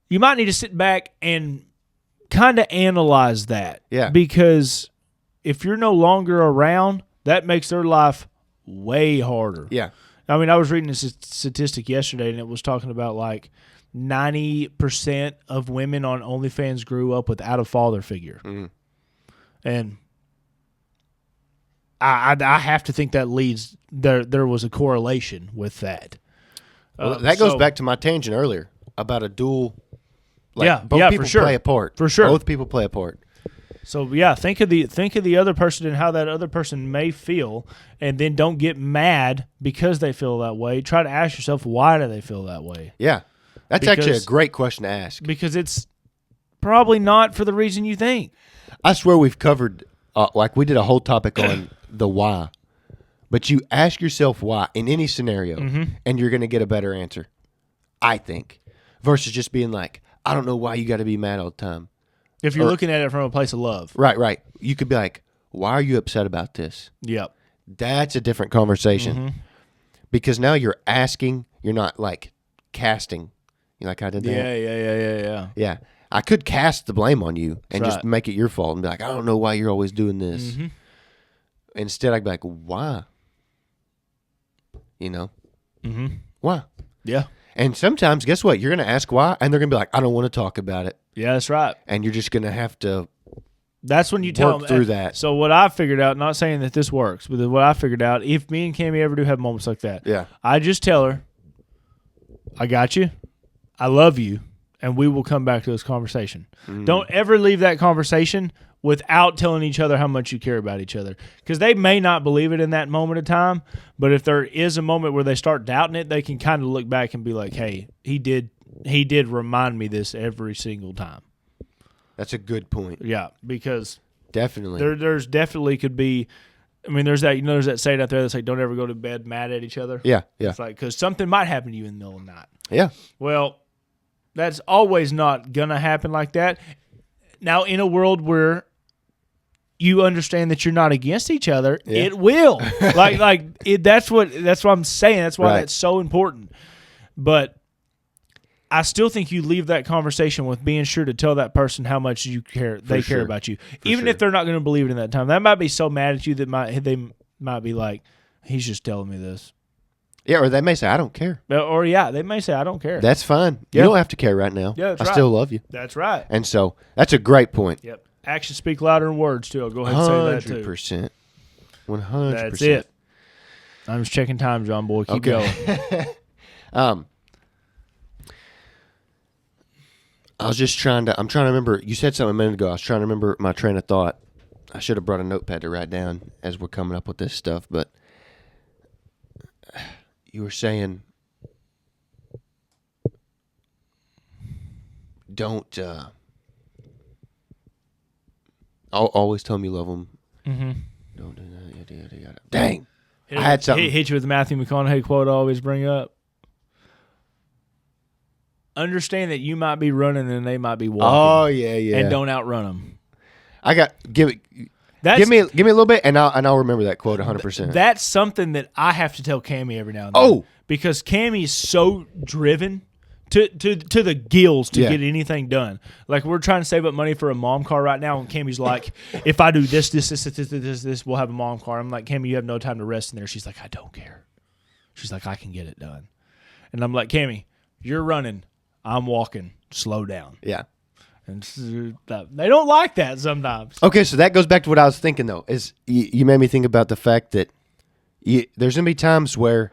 Speaker 2: you might need to sit back and kind of analyze that.
Speaker 1: Yeah.
Speaker 2: Because if you're no longer around, that makes their life way harder.
Speaker 1: Yeah.
Speaker 2: I mean, I was reading a statistic yesterday, and it was talking about like 90% of women on OnlyFans grew up without a father figure. Mm. And I have to think that leads there was a correlation with that.
Speaker 1: Well, that goes back to my tangent earlier about a dual. Like, both people play a part.
Speaker 2: For sure.
Speaker 1: Both people play a part.
Speaker 2: So think of the other person and how that other person may feel, and then don't get mad because they feel that way. Try to ask yourself, why do they feel that way?
Speaker 1: Yeah. That's actually a great question to ask.
Speaker 2: Because it's probably not for the reason you think.
Speaker 1: I swear we've covered, we did a whole topic on the why. But you ask yourself why in any scenario, and you're going to get a better answer, I think, versus just being like, I don't know why you got to be mad all the time.
Speaker 2: If you're looking at it from a place of love.
Speaker 1: Right. You could be like, why are you upset about this?
Speaker 2: Yep.
Speaker 1: That's a different conversation. Because now you're asking, you're not like casting. You like how I did that? Yeah. I could cast the blame on you and just make it your fault and be like, I don't know why you're always doing this. Instead, I'd be like, why? You know? Why?
Speaker 2: Yeah.
Speaker 1: And sometimes, guess what? You're going to ask why, and they're going to be like, I don't want to talk about it.
Speaker 2: Yeah, that's right.
Speaker 1: And you're just going to have to
Speaker 2: That's when you tell them.
Speaker 1: through that.
Speaker 2: So what I figured out, not saying that this works, but what I figured out, if me and Cammie ever do have moments like that, I just tell her, I got you, I love you, and we will come back to this conversation. Don't ever leave that conversation without telling each other how much you care about each other. Because they may not believe it in that moment of time, but if there is a moment where they start doubting it, they can kind of look back and be like, hey, he did remind me this every single time.
Speaker 1: That's a good point.
Speaker 2: Yeah, because
Speaker 1: definitely
Speaker 2: there's definitely could be, I mean, there's that saying out there that's like, don't ever go to bed mad at each other.
Speaker 1: Yeah.
Speaker 2: It's like, because something might happen to you in the middle of the night.
Speaker 1: Yeah.
Speaker 2: Well, that's always not going to happen like that. Now, in a world where you understand that you're not against each other, it will. That's what I'm saying. That's why that's so important. But I still think you leave that conversation with being sure to tell that person how much you care. They care about you, even if they're not going to believe it in that time. That might be so mad at you that they might be like, he's just telling me this.
Speaker 1: Yeah, or they may say, I don't care.
Speaker 2: Or they may say, I don't care.
Speaker 1: That's fine. You don't have to care right now.
Speaker 2: Yeah,
Speaker 1: I still love you.
Speaker 2: That's right.
Speaker 1: And so that's a great point.
Speaker 2: Yep. Actions speak louder than words, too. I'll go ahead and say that, too.
Speaker 1: 100%. 100%.
Speaker 2: That's it. I'm just checking time, John Boy. Keep going.
Speaker 1: I was just I'm trying to remember. You said something a minute ago. I was trying to remember my train of thought. I should have brought a notepad to write down as we're coming up with this stuff, but you were saying don't always tell them you love them. Don't do that. Yada. Dang. I had something.
Speaker 2: Hit you with the Matthew McConaughey quote I always bring up. Understand that you might be running and they might be walking.
Speaker 1: Oh, yeah.
Speaker 2: And don't outrun them.
Speaker 1: Give me a little bit, and I'll remember that quote 100%.
Speaker 2: That's something that I have to tell Cammie every now and then.
Speaker 1: Oh,
Speaker 2: because Cammie is so driven to the gills to get anything done. Like, we're trying to save up money for a mom car right now, and Cammie's like, if I do this, we'll have a mom car. I'm like, Cammie, you have no time to rest in there. She's like, I don't care. She's like, I can get it done. And I'm like, Cammie, you're running. I'm walking. Slow down.
Speaker 1: Yeah.
Speaker 2: And they don't like that sometimes.
Speaker 1: Okay, so that goes back to what I was thinking, though. Is you made me think about the fact that there's going to be times where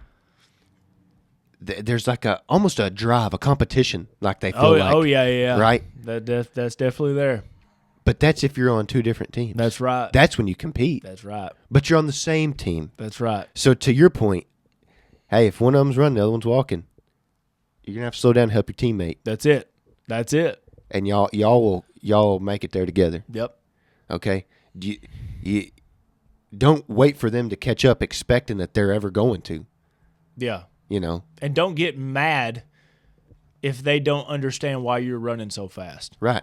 Speaker 1: there's like almost a drive, a competition, like they feel like.
Speaker 2: Oh, yeah.
Speaker 1: Right?
Speaker 2: That's definitely there.
Speaker 1: But that's if you're on two different teams.
Speaker 2: That's right.
Speaker 1: That's when you compete.
Speaker 2: That's right.
Speaker 1: But you're on the same team.
Speaker 2: That's right.
Speaker 1: So to your point, hey, if one of them's running, the other one's walking, you're going to have to slow down and help your teammate.
Speaker 2: That's it.
Speaker 1: And y'all will make it there together.
Speaker 2: Yep.
Speaker 1: Okay? You don't wait for them to catch up expecting that they're ever going to.
Speaker 2: Yeah.
Speaker 1: You know?
Speaker 2: And don't get mad if they don't understand why you're running so fast.
Speaker 1: Right.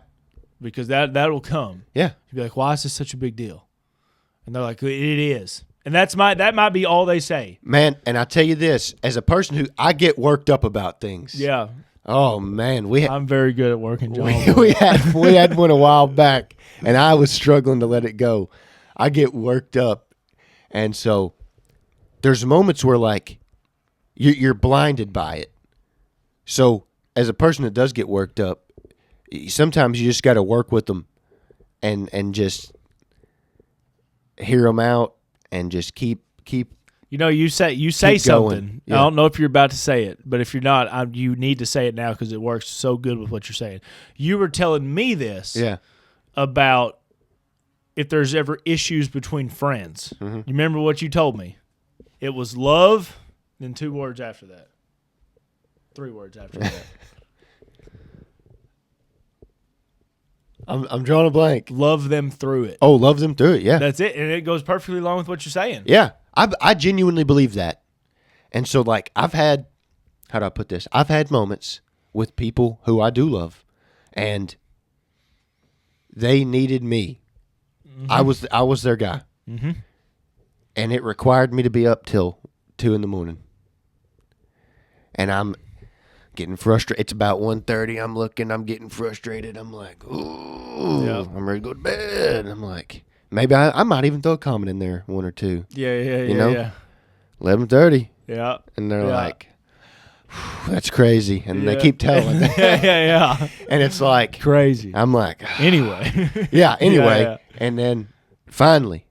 Speaker 2: Because that'll come.
Speaker 1: Yeah.
Speaker 2: You'll be like, why is this such a big deal? And they're like, it is. And that might be all they say. Man,
Speaker 1: and I tell you this, as a person who I get worked up about things.
Speaker 2: Yeah.
Speaker 1: Oh man,
Speaker 2: I'm very good at working, John.
Speaker 1: We had one a while back, and I was struggling to let it go. I get worked up, and so there's moments where like you're blinded by it. So as a person that does get worked up, sometimes you just got to work with them and just hear them out and just keep.
Speaker 2: You say something.
Speaker 1: Yeah.
Speaker 2: I don't know if you're about to say it, but if you're not, you need to say it now because it works so good with what you're saying. You were telling me this about if there's ever issues between friends. Mm-hmm. You remember what you told me? It was love, then 2 words after that. 3 words after that.
Speaker 1: I'm drawing a blank.
Speaker 2: Love them through it.
Speaker 1: Oh, love them through it, yeah.
Speaker 2: That's it, and it goes perfectly along with what you're saying.
Speaker 1: Yeah, I genuinely believe that. And so, like, I've had, how do I put this? I've had moments with people who I do love, and they needed me. Mm-hmm. I was their guy. Mm-hmm. And it required me to be up till 2 a.m. And I'm getting frustrated. It's about 1:30. I'm getting frustrated. I'm like, ooh, I'm ready to go to bed. I'm like, maybe I might even throw a comment in there, 1 or 2.
Speaker 2: Yeah.
Speaker 1: 11:30.
Speaker 2: Yeah.
Speaker 1: And they're like, that's crazy. And they keep telling.
Speaker 2: Yeah.
Speaker 1: And it's like
Speaker 2: crazy.
Speaker 1: I'm like,
Speaker 2: anyway.
Speaker 1: Anyway.
Speaker 2: Yeah.
Speaker 1: And then finally,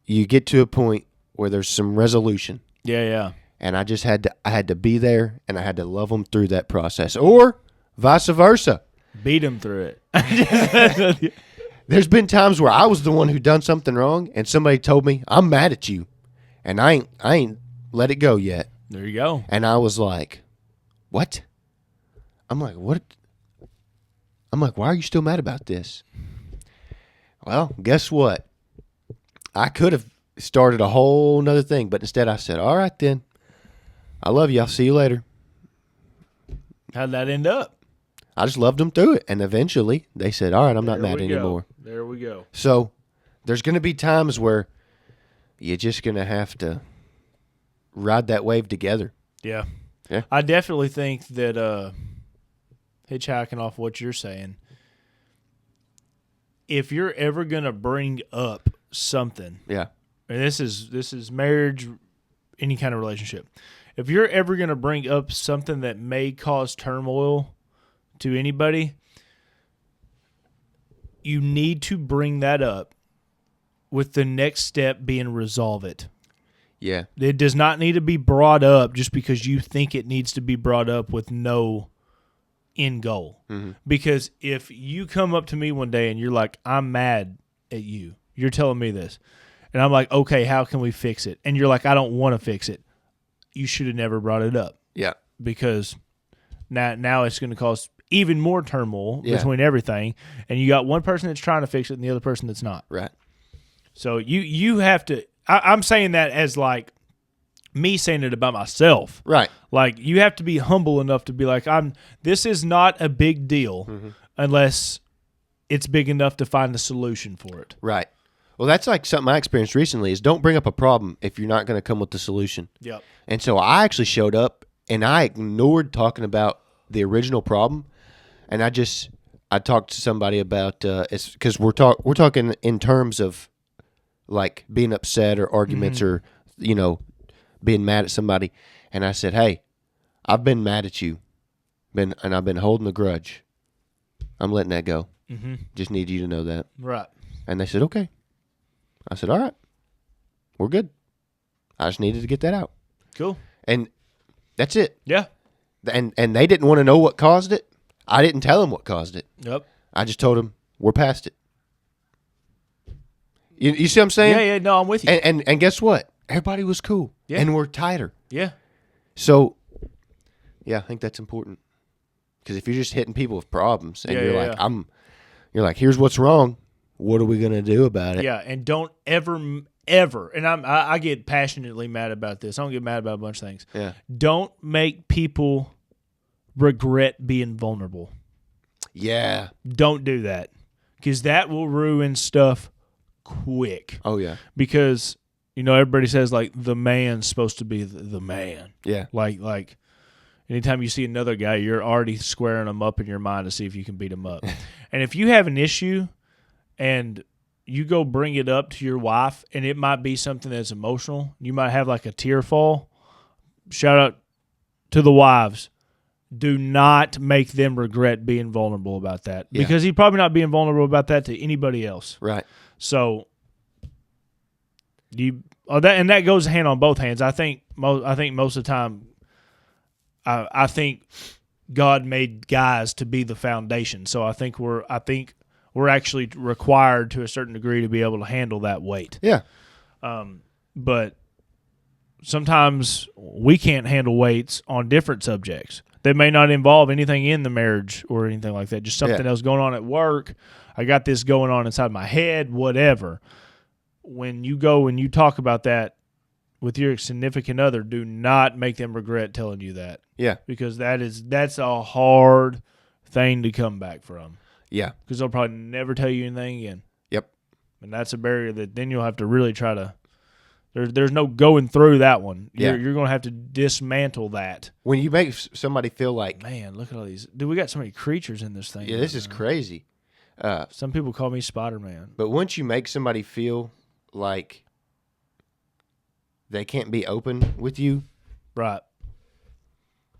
Speaker 1: you get to a point where there's some resolution.
Speaker 2: Yeah.
Speaker 1: And I just had to be there, and I had to love them through that process, or vice versa.
Speaker 2: Beat them through it.
Speaker 1: There's been times where I was the one who done something wrong, and somebody told me, I'm mad at you, and I ain't let it go yet.
Speaker 2: There you go.
Speaker 1: And I was like, what? I'm like, what? I'm like, why are you still mad about this? Well, guess what? I could have started a whole nother thing, but instead I said, all right then. I love you. I'll see you later.
Speaker 2: How'd that end up?
Speaker 1: I just loved them through it. And eventually they said, all right, I'm not mad anymore.
Speaker 2: There we go.
Speaker 1: So there's going to be times where you're just going to have to ride that wave together.
Speaker 2: Yeah. I definitely think that hitchhiking off what you're saying, if you're ever going to bring up something, and this is marriage, any kind of relationship, if you're ever going to bring up something that may cause turmoil to anybody, you need to bring that up with the next step being resolve it.
Speaker 1: Yeah.
Speaker 2: It does not need to be brought up just because you think it needs to be brought up with no end goal. Mm-hmm. Because if you come up to me one day and you're like, I'm mad at you, you're telling me this, and I'm like, okay, how can we fix it? And you're like, I don't want to fix it. You should have never brought it up. Yeah. Because now it's going to cause even more turmoil between everything. And you got one person that's trying to fix it and the other person that's not.
Speaker 1: Right.
Speaker 2: So you have to – I'm saying that as like me saying it about myself.
Speaker 1: Right.
Speaker 2: Like you have to be humble enough to be like, this is not a big deal unless it's big enough to find a solution for it.
Speaker 1: Right. Well, that's like something I experienced recently is don't bring up a problem if you're not going to come with the solution.
Speaker 2: Yep.
Speaker 1: And so I actually showed up and I ignored talking about the original problem. And I talked to somebody about, it's because we're talking in terms of like being upset or arguments or, being mad at somebody. And I said, hey, I've been mad at you and I've been holding a grudge. I'm letting that go. Mm-hmm. Just need you to know that.
Speaker 2: Right.
Speaker 1: And they said, okay. I said, all right, we're good. I just needed to get that out.
Speaker 2: Cool.
Speaker 1: And that's it.
Speaker 2: Yeah.
Speaker 1: And they didn't want to know what caused it. I didn't tell them what caused it.
Speaker 2: Yep.
Speaker 1: I just told them we're past it. You see what I'm saying?
Speaker 2: Yeah. No, I'm with you.
Speaker 1: And guess what? Everybody was cool.
Speaker 2: Yeah.
Speaker 1: And we're tighter.
Speaker 2: Yeah.
Speaker 1: So, yeah, I think that's important. Because if you're just hitting people with problems and you're like, here's what's wrong. What are we going to do about it?
Speaker 2: Yeah, and don't ever, and I get passionately mad about this. I don't get mad about a bunch of things.
Speaker 1: Yeah.
Speaker 2: Don't make people regret being vulnerable.
Speaker 1: Yeah.
Speaker 2: Don't do that because that will ruin stuff quick.
Speaker 1: Oh, yeah.
Speaker 2: Because, everybody says, like, the man's supposed to be the man.
Speaker 1: Yeah.
Speaker 2: Like anytime you see another guy, you're already squaring them up in your mind to see if you can beat them up. And if you have an issue and you go bring it up to your wife, and it might be something that's emotional. You might have like a tear fall. shout out to the wives. Do not make them regret being vulnerable about that because he's probably not being vulnerable about that to anybody else.
Speaker 1: Right.
Speaker 2: So that goes hand on both hands. I think most of the time, I think God made guys to be the foundation. So I think we're actually required to a certain degree to be able to handle that weight.
Speaker 1: Yeah.
Speaker 2: But sometimes we can't handle weights on different subjects that may not involve anything in the marriage or anything like that. Just something else going on at work. I got this going on inside my head, whatever. When you go and you talk about that with your significant other, do not make them regret telling you that.
Speaker 1: Yeah.
Speaker 2: Because that's a hard thing to come back from.
Speaker 1: Yeah.
Speaker 2: Because they'll probably never tell you anything again.
Speaker 1: Yep.
Speaker 2: And that's a barrier that then you'll have to really try to there's no going through that one. You're going to have to dismantle that.
Speaker 1: When you make somebody feel like,
Speaker 2: man, look at all these. Dude, we got so many creatures in this thing.
Speaker 1: Yeah, this is crazy.
Speaker 2: Some people call me Spider-Man.
Speaker 1: But once you make somebody feel like they can't be open with you,
Speaker 2: right?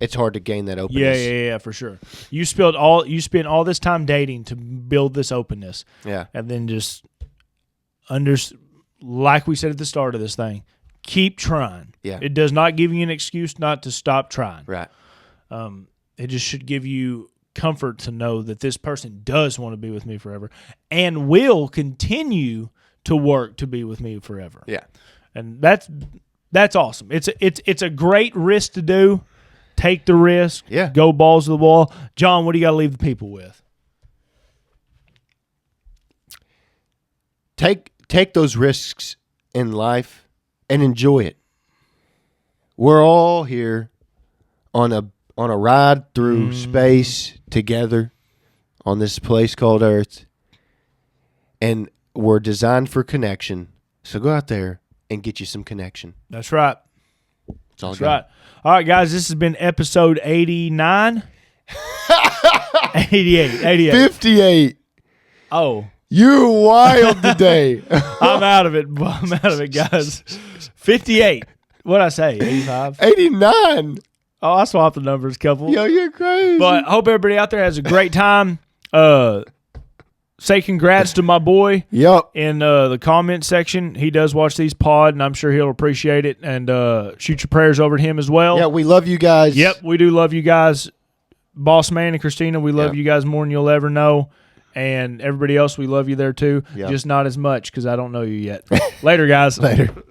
Speaker 1: It's hard to gain that openness.
Speaker 2: Yeah, for sure. You spent all this time dating to build this openness.
Speaker 1: Yeah.
Speaker 2: And then just like we said at the start of this thing, keep trying.
Speaker 1: Yeah.
Speaker 2: It does not give you an excuse not to stop trying.
Speaker 1: Right.
Speaker 2: It just should give you comfort to know that this person does want to be with me forever and will continue to work to be with me forever.
Speaker 1: Yeah.
Speaker 2: And that's awesome. It's a great risk to do. Take the risk.
Speaker 1: Yeah.
Speaker 2: Go balls to the wall. John, what do you got to leave the people with?
Speaker 1: Take those risks in life and enjoy it. We're all here on a ride through space together on this place called Earth, and we're designed for connection. So go out there and get you some connection.
Speaker 2: That's right.
Speaker 1: That's
Speaker 2: right. All right, guys, this has been episode 89. 88.
Speaker 1: 58.
Speaker 2: Oh.
Speaker 1: You're wild today.
Speaker 2: I'm out of it, guys. 58. What'd I say? 85?
Speaker 1: 89.
Speaker 2: Oh, I swapped the numbers, couple.
Speaker 1: Yo, you're crazy.
Speaker 2: But I hope everybody out there has a great time. Say congrats to my boy.
Speaker 1: Yep.
Speaker 2: In the comment section. He does watch these pod, and I'm sure he'll appreciate it. And shoot your prayers over to him as well.
Speaker 1: Yeah, we love you guys.
Speaker 2: Yep, we do love you guys. Boss Man and Christina, we love you guys more than you'll ever know. And everybody else, we love you there too. Just not as much because I don't know you yet. Later, guys.
Speaker 1: Later.